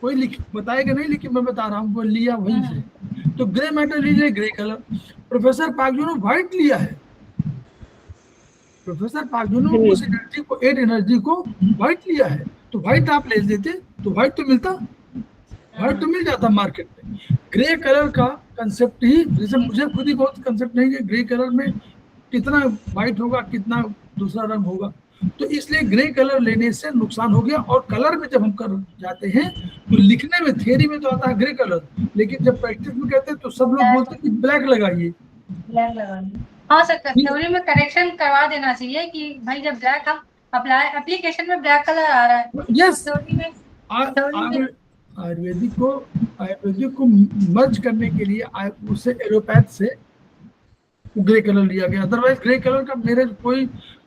कोई बताएगा नहीं, लेकिन मैं बता रहा हूँ वो लिया वहीं से। तो ग्रे मैटर लीजिए, ग्रे कलर। प्रोफेसर पागजू ने व्हाइट लिया है, प्रोफेसर पागजू ने उस एनर्जी को, 8 एनर्जी को व्हाइट लिया है। तो व्हाइट आप ले लेते तो व्हाइट तो मिलता, व्हाइट तो मिल जाता मार्केट में। ग्रे कलर का कंसेप्ट ही, जैसे मुझे खुद ही बहुत कंसेप्ट नहीं है ग्रे कलर में कितना व्हाइट होगा, कितना दूसरा रंग होगा, तो इसलिए ग्रे कलर लेने से नुकसान हो गया। और कलर में जब हम कर जाते हैं तो लिखने में, थियरी में तो आता है ग्रे कलर, लेकिन जब प्रैक्टिस में कहते हैं तो सब लोग बोलते हैं कि ब्लैक लगाइए। ब्लैक लगाइए, हाँ सर, थ्योरी में करेक्शन करवा देना चाहिए कि भाई जब ब्लैक हम अप्लाई, एप्लीकेशन में ब्लैक कलर आ रहा है, यस, थ्योरी में आयुर्वेदिक को मर्ज करने के लिए उससे एलोपैथ से ग्रे कलर लिया गया। अदरवाइज ग्रे कलर का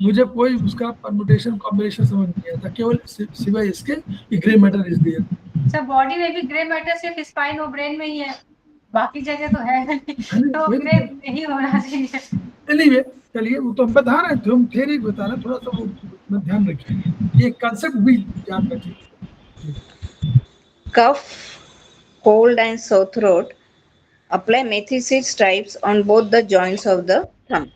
मुझे कोई उसका परम्यूटेशन कॉम्बिनेशन समझ नहीं आता, केवल सिवाय इसके कि grey matter is there. Sir body में भी ग्रे मैटर सिर्फ स्पाइन और ब्रेन में ही है, बाकी जगह तो है नहीं, तो ग्रे नहीं होना चाहिए। एनीवे, चलिए, वो तो हम बता रहे थे, हम थियरी बता रहे, थोड़ा सा वो ध्यान रखिए, ये कंसेप्ट भी ध्यान रखिए। कफ, cold and sore throat, apply methi seed stripes on both the joints of the thumb.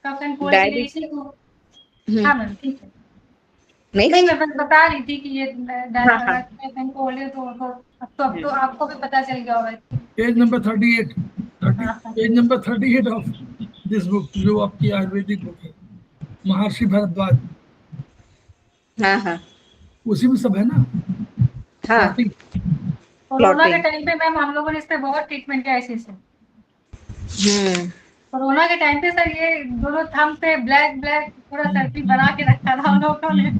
Cough and cold के लिए इसी को, हाँ मैम ठीक है। नहीं, Next, मैं बस बता रही थी कि ये कफ एंड कोल्ड है, तो अब तो आपको भी पता चल गया होगा। Page number 38, page number 38 of this book, जो आपकी आयुर्वेदिक बुक है, महर्षि भरद्वाज, हाँ हाँ उसी में सब है ना। हाँ, कोरोना के टाइम पे मैम हम लोगों ने इस पे बहुत ट्रीटमेंट किया इसी से। कोरोना के टाइम पे सर ये दोनों थंब पे ब्लैक पूरा सर्किल बना के रखा था हम लोगों ने।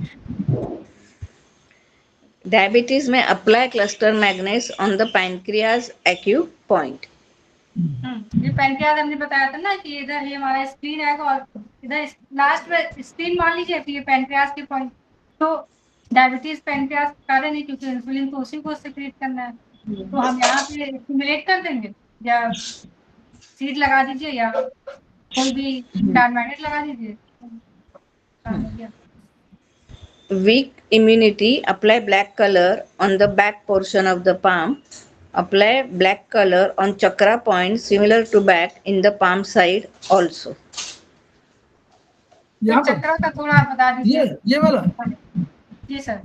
डायबिटीज में apply cluster magnets on the pancreas acu point. ये पैनक्रियाज हमने बताया था ना कि इधर ये हमारा स्क्रीन आएगा और इधर लास्ट में स्क्रीन मान लीजिए, फिर ये पैनक्रियाज के पॉइंट। तो डायबिटीज पैनक्रियाज का कारण है, क्योंकि इंसुलिन तो उसी को सिक्रीट करना है, तो हम यहाँ पे स्टिमुलेट कर देंगे, या सीड लगा दीजिए या कोई भी मैग्नेट लगा दीजिए। Weak immunity, apply black color on the back portion of the palm. Apply black color on chakra points similar to back in the palm side also. यहाँ चक्र का थोड़ा बता दीजिए। ये वाला जी सर।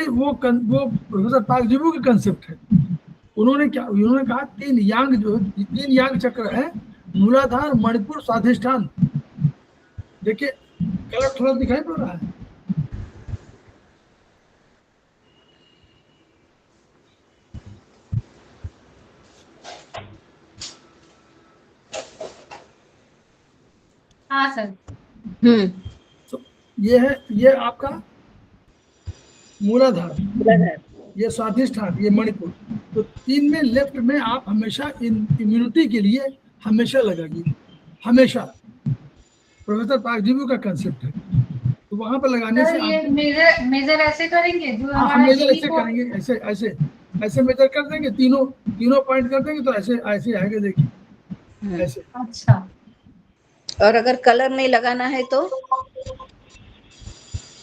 वो प्रोफेसर पागजू का कंसेप्ट है। उन्होंने कहा 3 यांग चक्र है, मूलाधार, मणिपुर, स्वाधिष्ठान। देखिए कलर थोड़ा दिखाई पड़ रहा है, हाँ सर। हम्म। ये आपका मूलाधार, मूलाधार। ये स्वाधिष्ठान, ये मणिपुर। तो 3 में लेफ्ट में आप हमेशा इम्यूनिटी के लिए हमेशा लगाइए, हमेशा। प्रोफेसर पागजीबू का कंसेप्ट है, तो वहां पर लगाने सर से ये आप, मेजर ऐसे करेंगे जो हाँ हम हमारा मेजर जीवी ऐसे को। करेंगे, ऐसे ऐसे ऐसे मेजर कर देंगे, तीनों पॉइंट कर देंगे तो ऐसे ऐसे आएंगे, देखिए ऐसे। अच्छा। और अगर कलर नहीं लगाना है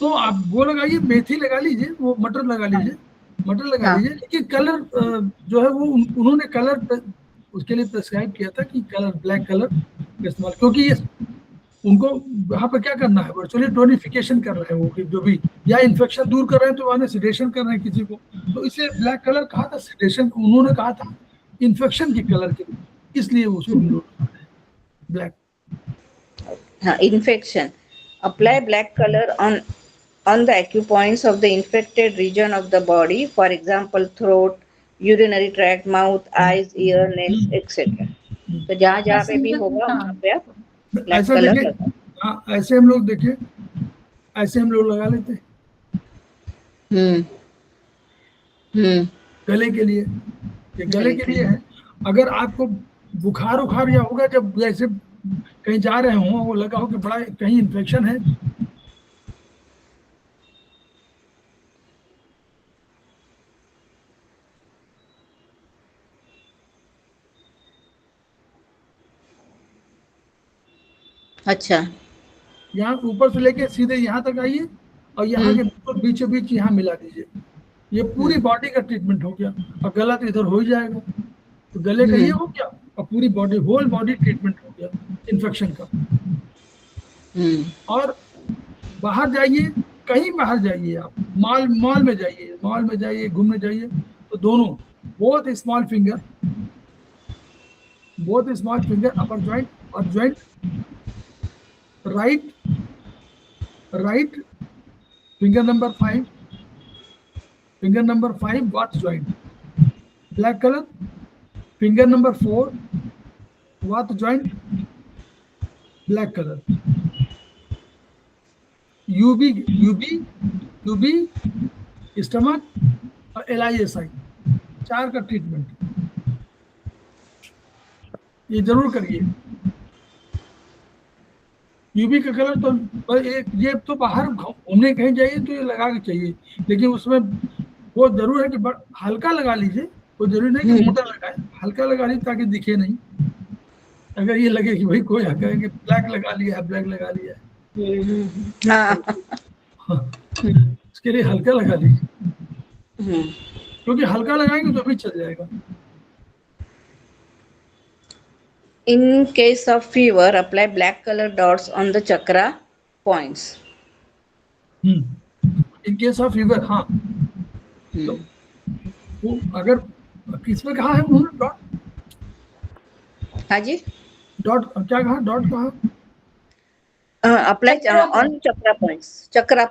तो आप वो लगाइए, मेथी लगा लीजिए, वो मटर लगा लीजिए, मटर लगा हाँ। लीजिए। लेकिन कलर जो है वो उन्होंने कलर उसके लिए प्रेस्क्राइब किया था कि कलर ब्लैक कलर का इस्तेमाल, क्योंकि ये उनको वहां पर क्या करना है, वर्चुअली टोनिफिकेशन कर रहे हैं वो, कि जो भी या इन्फेक्शन दूर कर रहे हैं तो वहां सिडेशन कर रहे हैं किसी को, तो इसे ब्लैक कलर कहा था। सिडेशन उन्होंने कहा था इन्फेक्शन के कलर के लिए, इसलिए उसको हम लोग ब्लैक। हाँ, infection. Apply black color on the acupoints of the infected region of the body, for example, throat, urinary tract, mouth, eyes, ear, nails, etc. तो जहाँ जहाँ पे भी होगा वहाँ पे आप ब्लैक ऐसा कलर देखिए, लगाओ। हाँ ऐसे हम लोग देखिए, ऐसे हम लोग लगा लेते हैं हम्म। हम्म। गले के लिए, ये गले के लिए है। अगर आपको बुखार उखार या होगा, जब जैसे कहीं जा रहे हो, वो लगा हो कि बड़ा कहीं इन्फेक्शन है, अच्छा। यहाँ ऊपर से लेके सीधे यहाँ तक आइए और यहाँ के बिल्कुल बीचों बीच यहाँ मिला दीजिए। ये पूरी बॉडी का ट्रीटमेंट हो गया, और गला तो इधर हो ही जाएगा, तो गले का ये हो गया, और पूरी बॉडी, होल बॉडी ट्रीटमेंट हो गया इन्फेक्शन का। और बाहर जाइए, कहीं बाहर जाइए आप, मॉल में जाइए, घूमने जाइए, तो दोनों both small finger upper joint और joint, right finger number 5 vata joint black colour, finger number 4 vata joint black colour, UB stomach और LISI, 4 का ट्रीटमेंट ये जरूर करिए। यूबी का कलर तो ये तो बाहर घूमने कहीं जाइए तो ये लगा के चाहिए, लेकिन उसमें वो जरूर है कि हल्का लगा लीजिए, कोई जरूरी नहीं कि मोटा लगाए, हल्का लगा लीजिए ताकि दिखे नहीं। अगर ये लगे कि भाई कोई कहेंगे ब्लैक लगा लिया है, हाँ, उसके लिए हल्का लगा लीजिए, क्योंकि हल्का लगाएंगे तो भी चल जाएगा। In case of fever, apply black color dots on the chakra points. In case of fever, हाँ, तो वो अगर किसमें कहा है उन्होंने डॉट, हाँ जी, क्या कहा, डॉट कहा, apply on chakra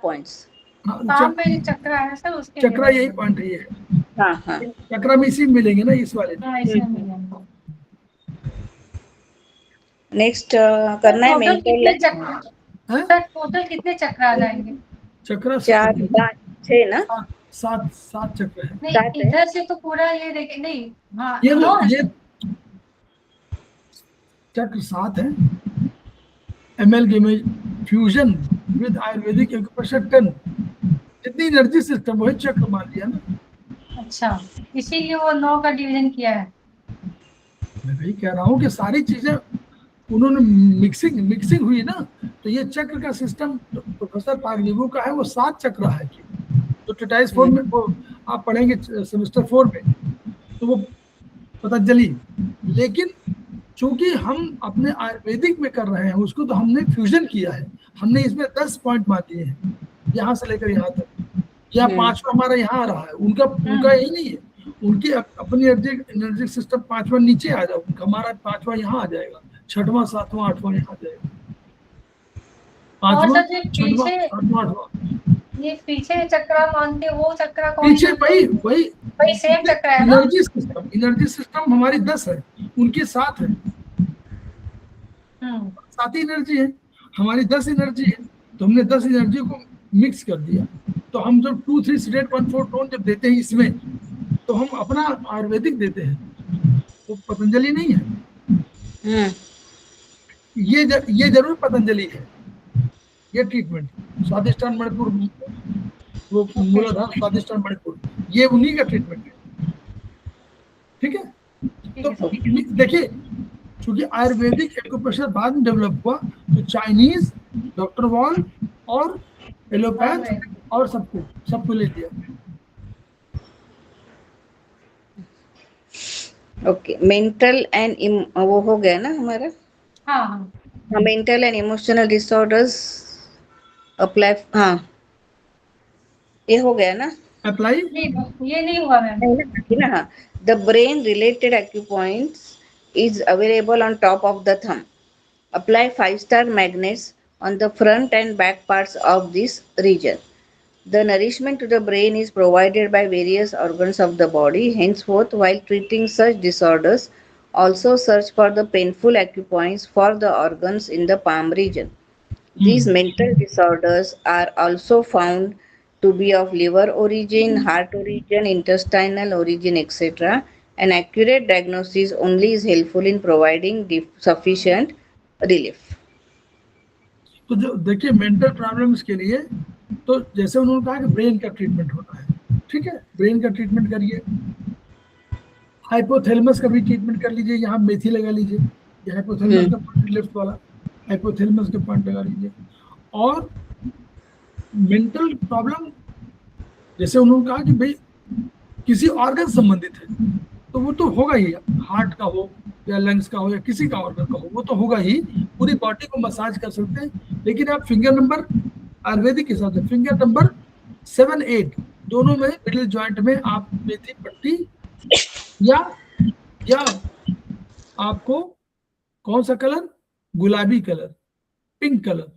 points. Palm में जो चक्र है सर उसके चक्रा यही पॉइंट है, ये हाँ हाँ, चक्रा में इसी में मिलेंगे ना, इस वाले में। हाँ, इसमें मिलेंगे। नेक्स्ट करना है टोटल मेंटल। कितने चक्र, सर टोटल कितने चक्र आ जाएंगे? चक्रा 4 5 6 ना, 7 चक्र है। नहीं इधर से तो पूरा ये देखे नहीं, हाँ ये चक्र 7 है। एमएलगेमेज फ्यूजन विद आयुर्वेदिक एक्यूप्रेशर 10, जितनी एनर्जी सिस्टम वही चक्र मान लिया ना। अच्छा, इसीलिए वो 9 का डिवीजन किया है। मैं वही कह रहा हूँ कि सारी चीजें उन्होंने मिक्सिंग हुई ना, तो ये चक्र का सिस्टम प्रोफेसर पागनीबू का है, वो 7 चक्र है, तो ट्रिटाइज 4 में वो आप पढ़ेंगे सेमेस्टर 4 में, तो वो पतंजलि। लेकिन चूंकि हम अपने आयुर्वेदिक में कर रहे हैं उसको, तो हमने फ्यूजन किया है, हमने इसमें 10 पॉइंट मान दिए हैं, यहाँ से लेकर यहाँ तक। यहाँ 5वां हमारा यहाँ आ रहा है, उनका यही नहीं है, उनकी अपनी एनर्जी सिस्टम 5वां नीचे आ जाओ, हमारा 5वां यहाँ आ जाएगा, 6वां 7वां 8वां यहाँ आ जाएगा, 5वां 6वां 7वां 8वां। ये पीछे चक्र मानते, वो चक्र कौन पीछे वही सेम चक्र है ना? एनर्जी सिस्टम हमारी 10 है, उनकी 7 है, 7 ही एनर्जी है। हमारी 10 एनर्जी है, तो हमने 10 एनर्जी को मिक्स कर दिया। तो हम जब 2 3 सिडेट 1 4 टोन जब देते हैं इसमें, तो हम अपना आयुर्वेदिक देते हैं, वो पतंजलि नहीं है। ये जरूर पतंजलि है, ये ट्रीटमेंट। स्वादिष्टान मणिपुर, वो मूलाधार स्वादिष्टान मणिपुर, ये उन्हीं का ट्रीटमेंट है। ठीक है, तो देखिए, क्योंकि आयुर्वेदिक एक्यूप्रेशर बाद में डेवलप हुआ, तो चाइनीज, डॉक्टर वॉल और एलोपैथ और सबको ले लिया। ओके, मेंटल एंड वो हो गया ना हमारा। हाँ, mental and emotional disorders apply, हाँ ये हो गया ना। अप्लाई ये नहीं हुआ ma'am. The brain related acupoints is available on top of the thumb. Apply 5-star magnets on the front and back parts of this region. The nourishment to the brain is provided by various organs of the body. Henceforth, while treating such disorders, also search for the painful acupoints for the organs in the palm region. These mental disorders are also found to be of liver origin, heart origin, intestinal origin, etc. An accurate diagnosis only is helpful in providing sufficient relief. तो जो देखिए mental problems के लिए, तो जैसे उन्होंने कहा कि ब्रेन का ट्रीटमेंट होता है, ठीक है, ब्रेन का ट्रीटमेंट करिए। हाइपोथैलेमस का भी ट्रीटमेंट कर लीजिए, यहाँ मेथी लगा लीजिए, ये हाइपोथैलेमस का पॉइंट, लेफ्ट वाला हाइपोथैलेमस का पॉइंट लगा लीजिए। और मेंटल प्रॉब्लम, जैसे उन्होंने कहा कि भाई किसी ऑर्गन संबंधित है, तो वो तो होगा ही, हार्ट का हो या लंग्स का हो या किसी का ऑर्गन का हो, वो तो होगा ही। पूरी बॉडी को मसाज कर सकते हैं, लेकिन आप फिंगर नंबर आयुर्वेदिक के हिसाब से फिंगर नंबर 7 8 दोनों में, मिडिल जॉइंट में आप मेथी पट्टी या आपको कौन सा कलर, गुलाबी colour, pink colour,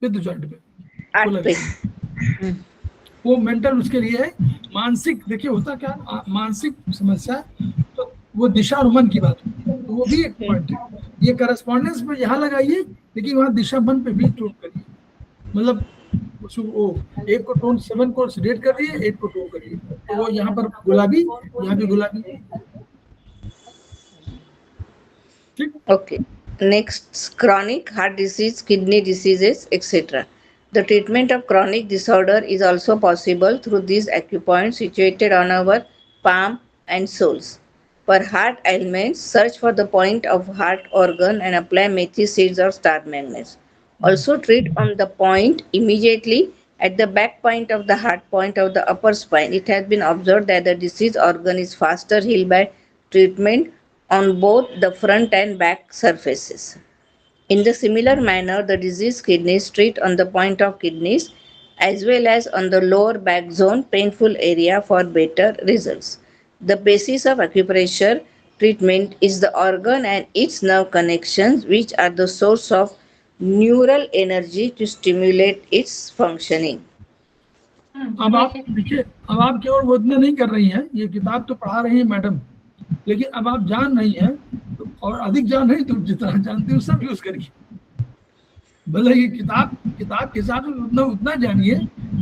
mid joint में, वो मेंटल उसके लिए है। मानसिक, देखिए होता क्या, मानसिक समस्या, तो वो दिशा मन की बात होती है, तो वो भी एक पॉइंट है। ये करस्पॉन्डेंस में यहाँ लगाइए, लेकिन वहाँ दिशा मन पे भी टोन करिए, मतलब वो एक को टोन 7 को सिलेक्ट कर दिए, 8 को टोन करिए, तो वो यहाँ पर गुलाबी, यहाँ भी गुलाबी। ठीक, okay. Next, chronic heart disease, kidney diseases, etc. The treatment of chronic disorder is also possible through these acupoints situated on our palm and soles. For heart ailments, search for the point of heart organ and apply methi seeds or star magnets. Also treat on the point immediately at the back point of the heart point of the upper spine. It has been observed that the diseased organ is faster healed by treatment on both the front and back surfaces. In the similar manner, the diseased kidneys treat on the point of kidneys as well as on the lower back zone painful area for better results. The basis of acupressure treatment is the organ and its nerve connections, which are the source of neural energy to stimulate its functioning. अब आप देखिए, अब आप केवल वो इतना नहीं कर रही हैं, ये किताब तो पढ़ा रही है मैडम, लेकिन अब आप जान रही हैं, तो और अधिक जान रही, तो जितना जानती हूँ सब यूज करिए। भले ये किताब के हिसाब से उतना जानिए,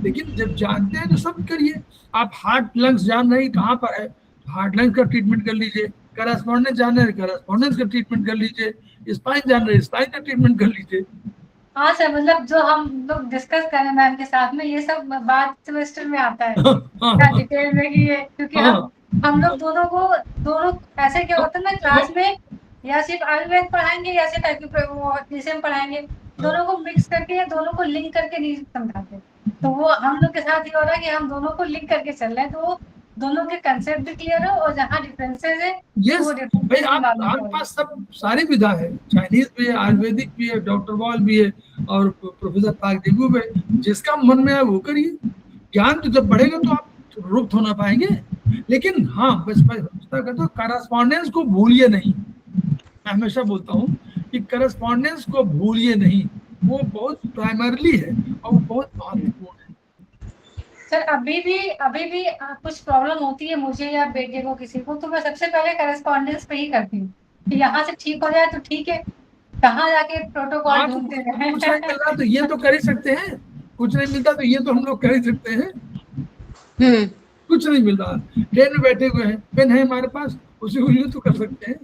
लेकिन जब जानते हैं तो सब करिए। आप हार्ट लंग्स जान रही कहाँ पर है, हार्ट लंग्स का ट्रीटमेंट कर लीजिए। करस्पॉन्डेंस जान रहे, करस्पॉन्डेंस का ट्रीटमेंट कर लीजिए। स्पाइन जान रहे, स्पाइन का ट्रीटमेंट कर लीजिए। हाँ सर, मतलब जो हम लोग डिस्कस करें मैम के साथ में, ये सब बात सेमेस्टर में आता है डिटेल में कि ये, क्योंकि हम लोग दोनों ऐसे क्या होता है ना, क्लास में या सिर्फ आयुर्वेद पढ़ाएंगे या सिर्फ एक्यूप्रेशर पढ़ाएंगे, दोनों को मिक्स करके या दोनों को लिंक करके नहीं समझाते। तो वो हम लोग के साथ ये हो रहा है कि हम दोनों को लिंक करके चल रहे हैं, तो वो दोनों के कंसेप्ट भी क्लियर हो और जहाँ डिफरेंसेस है वो भाई आपके पास सब सारी विधा है, चाइनीज भी है, आयुर्वेदिक भी है, डॉक्टर वॉल भी है और प्रोफेसर पाक डेगू भी, जिसका मन में है वो करिए। ज्ञान तो जब बढ़ेगा तो आप रुक हो ना पाएंगे। लेकिन हाँ, बस करस्पॉन्डेंस को भूलिए नहीं। मैं हमेशा बोलता हूँ कि करस्पॉन्डेंस को भूलिए नहीं, वो बहुत प्राइमरली है और वो बहुत महत्वपूर्ण है। सर अभी भी कुछ प्रॉब्लम होती है मुझे या बेटे को किसी को, तो मैं सबसे पहले करेस्पॉन्डेंस पे ही करती हूँ कि यहाँ से ठीक हो जाए तो ठीक है, कहाँ जाके प्रोटोकॉल हाँ, तो ढूंढते कुछ नहीं मिल रहा रहे। तो ये तो कर ही सकते हैं, कुछ नहीं मिलता तो ये तो हम लोग कर ही सकते हैं। हम्म। कुछ नहीं मिल रहा, ट्रेन में बैठे हुए हैं, पेन है हमारे पास, उसी को यूज तो कर सकते हैं।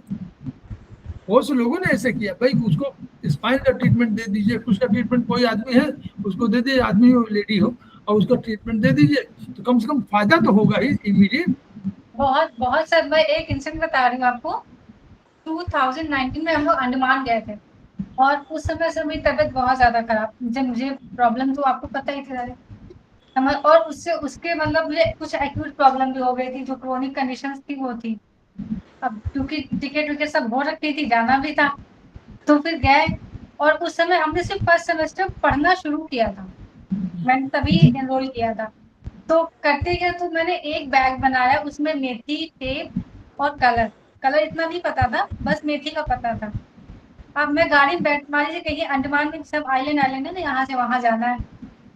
बहुत से लोगों ने ऐसे किया, भाई उसको स्पाइन का ट्रीटमेंट दे दीजिए, कुछ का ट्रीटमेंट, कोई आदमी है उसको दे दीजिए, आदमी हो लेडी हो, और उसका ट्रीटमेंट दे दीजिए, तो कम से कम फायदा तो होगा ही इमीडिएट। बहुत बहुत सर, मैं एक इंसिडेंट बता रही हूँ आपको। 2019 में हम लोग अंडमान गए थे, और उस समय से मेरी तबीयत बहुत ज्यादा खराब, जब मुझे प्रॉब्लम तो आपको पता ही था समझ, और उससे उसके मतलब मुझे कुछ एक्यूट प्रॉब्लम भी हो गई थी, जो क्रोनिक कंडीशंस थी वो थी। अब क्योंकि टिकट विकेट सब हो रखी थी, जाना भी था, तो फिर गए। और उस समय हमने सिर्फ फर्स्ट सेमेस्टर पढ़ना शुरू किया था, मैंने तभी एनरोल किया था। तो करते गए तो मैंने एक बैग बनाया, उसमें मेथी, टेप और कलर। कलर इतना नहीं पता था, बस मेथी का पता था। अब मैं गाड़ी में बैठ, मान लीजिए कहीं अंडमान में सब आइलैंड आइलैंड है ना, यहाँ से वहां जाना है,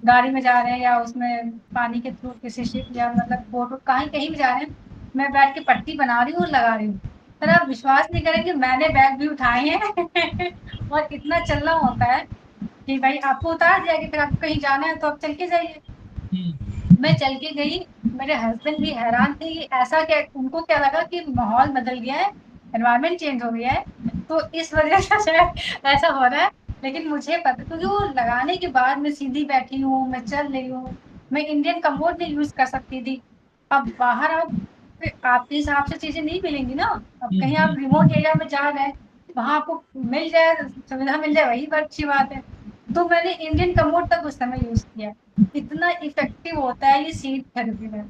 गाड़ी में जा रहे हैं या उसमें पानी के थ्रू किसी शिप या मतलब बोट कहीं कहीं भी जा रहे हैं, मैं बैठ के पट्टी बना रही हूँ और लगा रही हूँ। सर आप विश्वास नहीं करेंगे, मैंने बैग भी उठाए हैं और इतना चलना होता है कि भाई आपको उतार दिया कि फिर आपको कहीं जाना है तो आप चल के जाइए। मैं चल के गई, मेरे हस्बैंड भी हैरान थे कि ऐसा क्या, उनको क्या लगा कि माहौल बदल गया है, एनवायरनमेंट चेंज हो गया है, तो इस वजह से शायद ऐसा हो रहा है। लेकिन मुझे पता, क्योंकि वो लगाने के बाद मैं सीधी बैठी हूँ, मैं चल रही हूँ, मैं इंडियन कम्बोर्ड नहीं यूज कर सकती थी। अब बाहर आप आपके हिसाब से चीजें नहीं मिलेंगी ना, अब कहीं आप रिमोट एरिया में जा रहे हैं, वहां आपको मिल जाए, सुविधा मिल जाए, वही बड़ी अच्छी बात है। तो मैंने इंडियन कम्बोर्ड तक उस समय यूज किया। इतना इफेक्टिव होता है ये सीड थेरेपी में।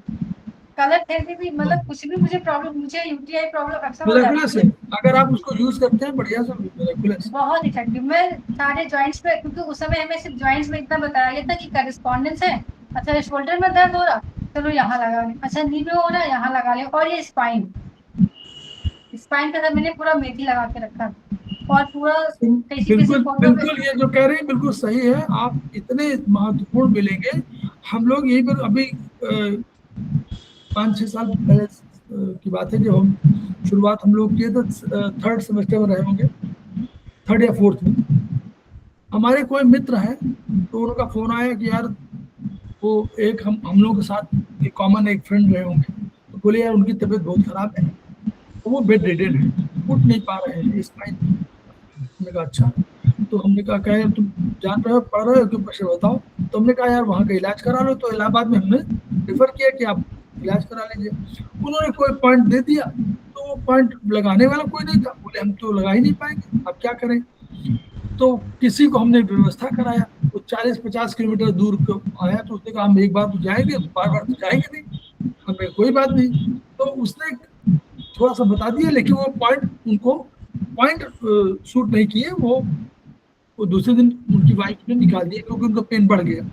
कलर थेरेपी भी, मतलब कुछ भी मुझे प्रॉब्लम, मुझे यूटीआई प्रॉब्लम अक्सर हो मिराकुलस जाती है, है, अगर आप उसको यूज करते हैं बढ़िया से, मिराकुलस। बहुत इफेक्टिव। मैं सारे जॉइंट्स पे, क्योंकि उस समय हमें सिर्फ जॉइंट्स में इतना बताया गया था कि करस्पॉन्डेंस है। अच्छा शोल्डर में दर्द हो रहा, चलो यहाँ लगा लें, अच्छा नी में हो रहा है यहाँ लगा लें, और ये स्पाइन, स्पाइन पे तो मैंने पूरा मेथी लगा के रखा था, और पूरा किसी किसी बिल्कुल फोटो पे। बिल्कुल, ये जो कह रहे हैं बिल्कुल सही है, आप इतने महत्वपूर्ण मिलेंगे। हम लोग यही पर अभी 5-6 साल पहले की बात है, जब हम शुरुआत हम लोग किए तो थर्ड सेमेस्टर में रहे होंगे, थर्ड या फोर्थ में। हमारे कोई मित्र हैं, तो उनका फोन आया कि यार वो एक हम लोगों के साथ एक कॉमन एक फ्रेंड रहे होंगे, तो बोले यार उनकी तबीयत बहुत खराब है, तो वो बेड रिडेन है, उठ नहीं पा रहे हैं, स्पाइन। हमने कहा अच्छा, तो हमने कहा कहे तुम जान रहे हो, पढ़ रहे हो, क्यों पैसे बताओ। तो हमने कहा यार वहाँ का इलाज करा लो, तो इलाहाबाद में हमने रेफर किया कि आप इलाज करा लीजिए। उन्होंने कोई पॉइंट दे दिया, तो वो पॉइंट लगाने वाला कोई नहीं था, बोले हम तो लगा ही नहीं पाएंगे, अब क्या करें। तो किसी को हमने व्यवस्था कराया, वो 40-50 किलोमीटर दूर को आया, तो उसने कहा हम एक बार तो जाएंगे, बार बार तो जाएंगे नहीं। हमने कोई बात नहीं, तो उसने थोड़ा सा बता दिया, लेकिन वो पॉइंट उनको पॉइंट शूट नहीं किए। वो दूसरे दिन उनकी वाइफ ने निकाल दिया, क्योंकि उनका पेन बढ़ गया।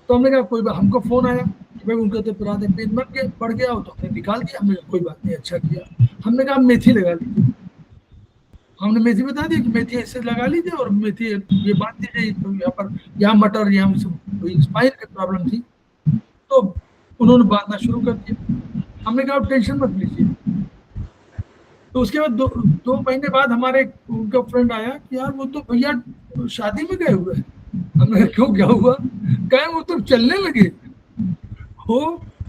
तो हमने कहा कोई बात, हमको फोन आया कि भाई उनका तो पुराने पेन बढ़ गया हो, तो हमने निकाल दिया। हमने कहा कोई बात नहीं, अच्छा किया। हमने कहा मेथी लगा लीजिए, हमने मेथी बता दी कि मेथी ऐसे लगा लीजिए, और मेथी ये बांध दीजिए, तो यहाँ पर, यहाँ मटर, यहाँ स्पाइन की प्रॉब्लम थी, तो उन्होंने बांधना शुरू कर दिया। हमने कहा टेंशन मत लीजिए। तो उसके बाद 2 महीने बाद हमारे उनका फ्रेंड आया कि यार वो तो भैया शादी में गए हुए हैं। हमने कहा क्यों, क्या हुआ। कहे वो तो चलने लगे हो,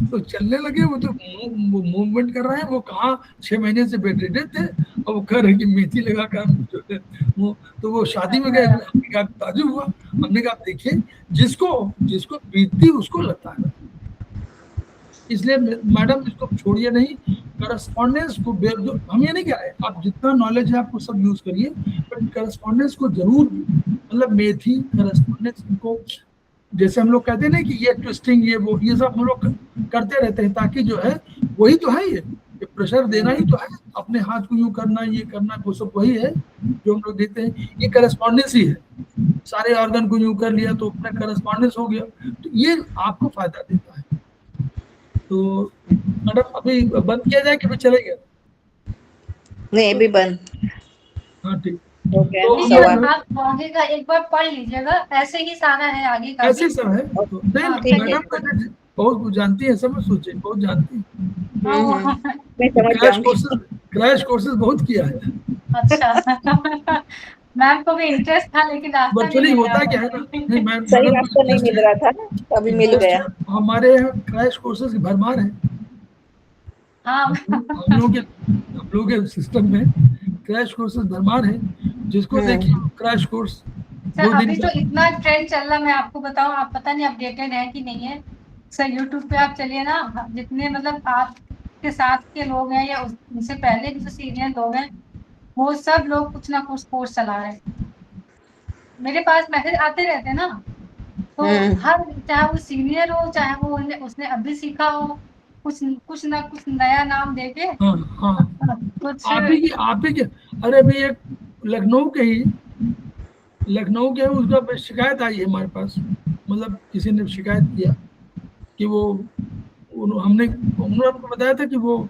तो चलने लगे, वो तो मूवमेंट कर रहे हैं। वो कहाँ 6 महीने से बेड रिडेन थे, और वो कह रहे कि मेथी लगा कर वो, तो वो शादी में गए हुए। हमने कहा ताजुब हुआ। हमने कहा देखिए, जिसको जिसको बीतती उसको लगता है, इसलिए मैडम इसको छोड़िए नहीं, करस्पॉन्डेंस को हम ये नहीं कह रहे, आप जितना नॉलेज है आपको सब यूज करिए, बट करस्पॉन्डेंस को जरूर, मतलब मेथी करस्पॉन्डेंस को, जैसे हम लोग कहते हैं ना कि ये ट्विस्टिंग, ये वो, ये सब हम लोग करते रहते हैं, ताकि जो है वही तो है, ये प्रेशर देना ही तो है, अपने हाथ को यूं करना, ये करना, वो सब वही है जो हम लोग देते हैं, ये करस्पॉन्डेंस ही है। सारे ऑर्गन को यूं कर लिया तो अपना करस्पॉन्डेंस हो गया, तो ये आपको फायदा देता है। तो मैडम अभी बंद किया जाए कि फिर चलेगा? नहीं अभी बंद। हाँ ठीक, ओके तो नहीं, सवाल। आप आगे का एक बार पढ़ लीजिएगा, ऐसे ही सारा है आगे का ऐसे भी। सब है, तो नहीं हाँ ठीक है। मैडम बहुत जानती है, सब सोचे बहुत जानती है। मैं समझ जाऊंगी। क्रैश कोर्सेज बहुत किया है। अच्छा मैम को भी इंटरेस्ट था लेकिन रास्ता नहीं वर्चुअली मिल होता रहा क्या है ना, नहीं मैम सही मैडम को रास्ता नहीं इंटरेस्ट मिल है, रहा था ना, तो अभी मिल इंटरेस्ट गया। है। हमारे यहाँ क्रैश कोर्सेज की भरमार है। हाँ हम लोग के सिस्टम में क्रैश कोर्सेज भरमार है, जिसको देखिए क्रैश कोर्स सर 2 दिन अभी तो का। इतना ट्रेंड चल रहा, मैं आपको बताऊं, आप पता नहीं अपडेटेड है कि नहीं है सर। यूट्यूब पे आप चलिए ना, जितने मतलब आपके साथ के लोग हैं या उनसे पहले जो सीनियर लोग हैं, वो सब लोग कुछ ना कुछ कोर्स चला रहे हैं। मेरे पास मैसेज आते रहते हैं ना, तो हर चाहे वो सीनियर हो चाहे वो उसने अभी सीखा हो, कुछ कुछ ना कुछ नया नाम देके हाँ हाँ, कुछ। आप ही के अरे अभी एक लखनऊ के उसका शिकायत आई है हमारे पास, मतलब किसी ने शिकायत किया कि वो उन्होंने हमको बताया था कि वो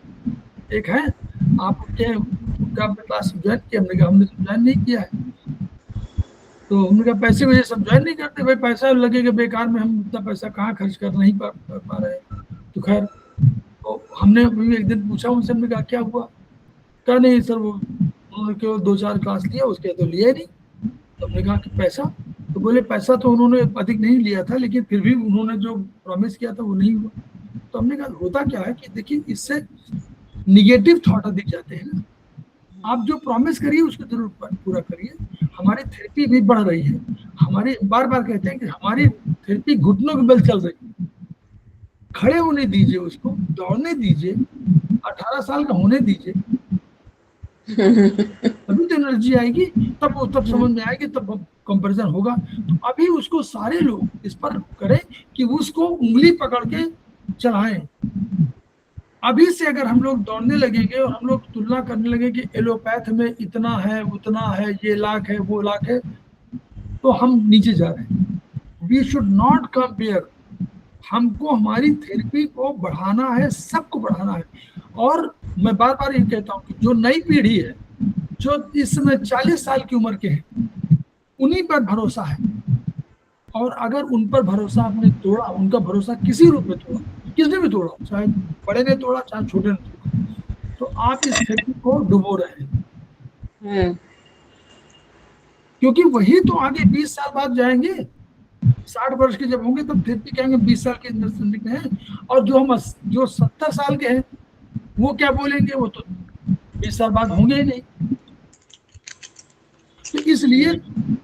एक है, आप उनका अपने क्लास ज्वाइन किया। हमने कहा हमने तो ज्वाइन नहीं किया है। तो हमने कहा पैसे वजह सब ज्वाइन नहीं करते भाई, पैसा लगेगा बेकार में, हम इतना पैसा कहाँ खर्च कर नहीं पा रहे हैं। तो खैर तो हमने भी एक दिन पूछा उनसे, हमने कहा क्या हुआ, कहा नहीं सर वो उन्होंने केवल 2-4 क्लास लिया, उसके तो लिया नहीं। तो हमने कहा कि पैसा, तो बोले पैसा तो उन्होंने अधिक नहीं लिया था, लेकिन फिर भी उन्होंने जो प्रॉमिस किया था वो नहीं हुआ। तो हमने कहा होता क्या है कि देखिए इससे निगेटिव थॉट अधिक जाते हैं ना, आप जो प्रॉमिस करिए उसको जरूर पूरा करिए। हमारी थेरेपी भी बढ़ रही है, हमारी बार बार कहते हैं कि हमारी थेरेपी घुटनों के बल चल रही है। खड़े होने दीजिए, उसको दौड़ने दीजिए, 18 साल का होने दीजिए, तभी तो एनर्जी आएगी, तब समझ में आएगी, तब कंपैरिजन होगा। तो अभी उसको सारे लोग इस पर करें कि उसको उंगली पकड़ के चलाएं। अभी से अगर हम लोग दौड़ने लगेंगे और हम लोग तुलना करने लगे कि एलोपैथ में इतना है उतना है, ये लाख है वो लाख है, तो हम नीचे जा रहे हैं। We should not compare. हमको हमारी थेरेपी को बढ़ाना है, सबको बढ़ाना है। और मैं बार बार ये कहता हूँ कि जो नई पीढ़ी है, जो इस समय 40 साल की उम्र के हैं, उन्हीं पर भरोसा है। और अगर उन पर भरोसा आपने तोड़ा, उनका भरोसा किसी रूप में तोड़ा, किसने भी तोड़ा, चाहे बड़े ने तोड़ा चाहे छोटे ने तोड़ा, तो आप इस थेरेपी को डुबो रहे हैं। क्योंकि वही तो आगे 20 साल बाद जाएंगे, 60 वर्ष के जब होंगे तब थेरेपी कहेंगे 20 साल के अंदर हैं। और जो 70 साल के हैं वो क्या बोलेंगे, वो तो 20 साल बाद होंगे ही नहीं। तो इसलिए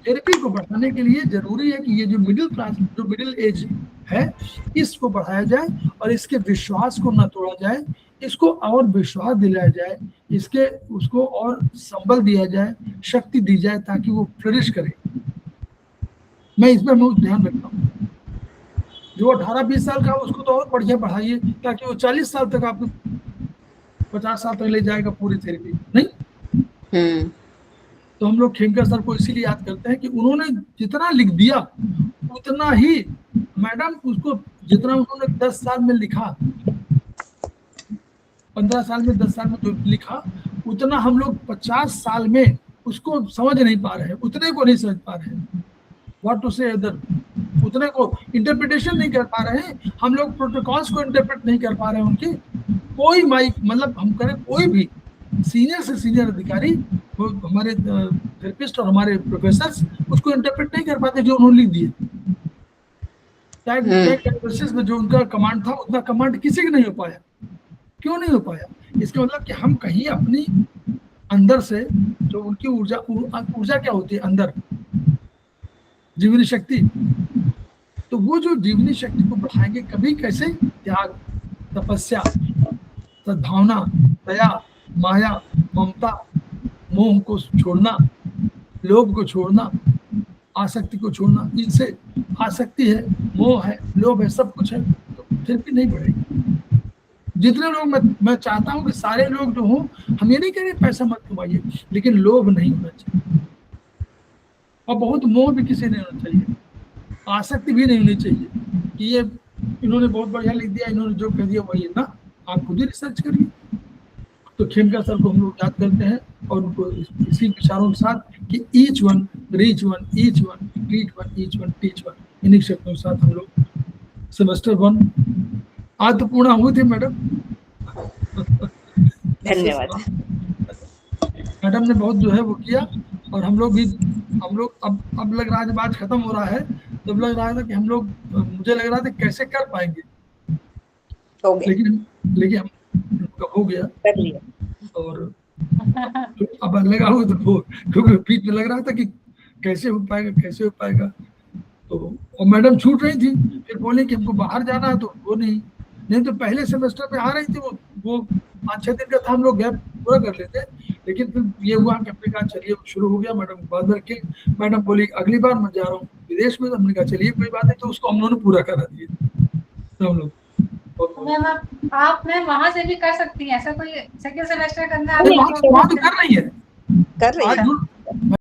थेरेपी को बढ़ाने के लिए जरूरी है कि ये जो मिडिल एज है, इसको बढ़ाया जाए और इसके विश्वास को न तोड़ा जाए, इसको और विश्वास दिलाया जाए, उसको और संबल दिया जाए, शक्ति दी जाए, ताकि वो फ्लरिश करे। मैं इसमें बहुत ध्यान रखता हूँ। जो 18-20 साल का उसको तो और बढ़िया बढ़ाइए, ताकि वो 40 साल तक आपको 50 साल तक ले जाएगा पूरी थेरेपी, नहीं? तो हम लोग खेमका सर को इसीलिए याद करते हैं कि उन्होंने जितना लिख दिया उतना ही मैडम उसको, जितना उन्होंने 10 साल में लिखा, 15 साल में 10 साल में जो लिखा, उतना हम लोग 50 साल में उसको समझ नहीं पा रहे हैं, उतने को नहीं समझ पा रहे हैं। व्हाट टू से अदर, उतने को इंटरप्रिटेशन नहीं कर पा रहे हैं हम लोग, प्रोटोकॉल्स को इंटरप्रेट नहीं कर पा रहे हैं उनके। कोई मतलब हम करें, कोई भी सीनियर से सीनियर अधिकारी, वो हमारे थेरेपिस्ट और हमारे प्रोफेसर उसको इंटरप्रेट नहीं कर पाते जो उन्होंने लिख दिए। टैग में जो उनका कमांड था, उतना कमांड किसी का नहीं हो पाया। क्यों नहीं हो पाया? इसका मतलब कि हम कहीं अपनी अंदर से जो उनकी ऊर्जा क्या होती है अंदर, जीवनी शक्ति, तो वो जो जीवनी शक्ति को बढ़ाएंगे कभी कैसे? त्याग, तपस्या, सद्भावना, दया, माया, ममता, मोह को छोड़ना, लोभ को छोड़ना, आसक्ति को छोड़ना। इनसे आसक्ति है, मोह है, लोभ है, सब कुछ है, तो फिर भी नहीं बढ़ेगी। जितने लोग मैं चाहता हूं कि सारे लोग जो हों, हम ये नहीं कह रहे पैसा मत कमाइए, लेकिन लोभ नहीं होना चाहिए, और बहुत मोह भी किसी नहीं होना चाहिए, आसक्ति भी नहीं होनी चाहिए कि ये इन्होंने बहुत बढ़िया लिख दिया, इन्होंने जो कह दिया वही ना। आप खुद ही रिसर्च करिए। तो खेमका सर को हम लोग याद करते हैं और उनको इसी विचारों के साथ कि each one reach one, each one treat one, each one teach one, इन्हीं शब्दों के साथ हम लोग सेमेस्टर 1 आज तो पूर्ण हुई थी मैडम। धन्यवाद। मैडम ने बहुत जो है वो किया, और हम लोग अब लग रहा है जब आज खत्म हो रहा है तब लग रहा था कि हम लोग, मुझे लग रहा था कैसे कर पाएंगे, हो गया, लेकिन हम हो गया। कर लिया। और अब लगा हुआ तो क्योंकि बीच में लग रहा था कि कैसे हो पाएगा। तो और मैडम छूट रही थी, फिर बोले कि हमको बाहर जाना है, तो वो नहीं तो पहले सेमेस्टर में आ रही थी वो 5-6 दिन का था, हम लोग गैप पूरा कर लेते। लेकिन फिर ये हुआ कि हमने कहा चलिए शुरू हो गया। मैडम बात करके मैडम बोली अगली बार मैं जा रहा हूँ विदेश में, तो हमने कहा चलिए कोई बात नहीं, तो उसको हम लोगों ने पूरा करा दिया तो हम लोग। मैम आप मैम वहां से भी कर सकती हैं, ऐसा कोई सेकंड सेमेस्टर करना है वहां तो कर रही है, कर रही है।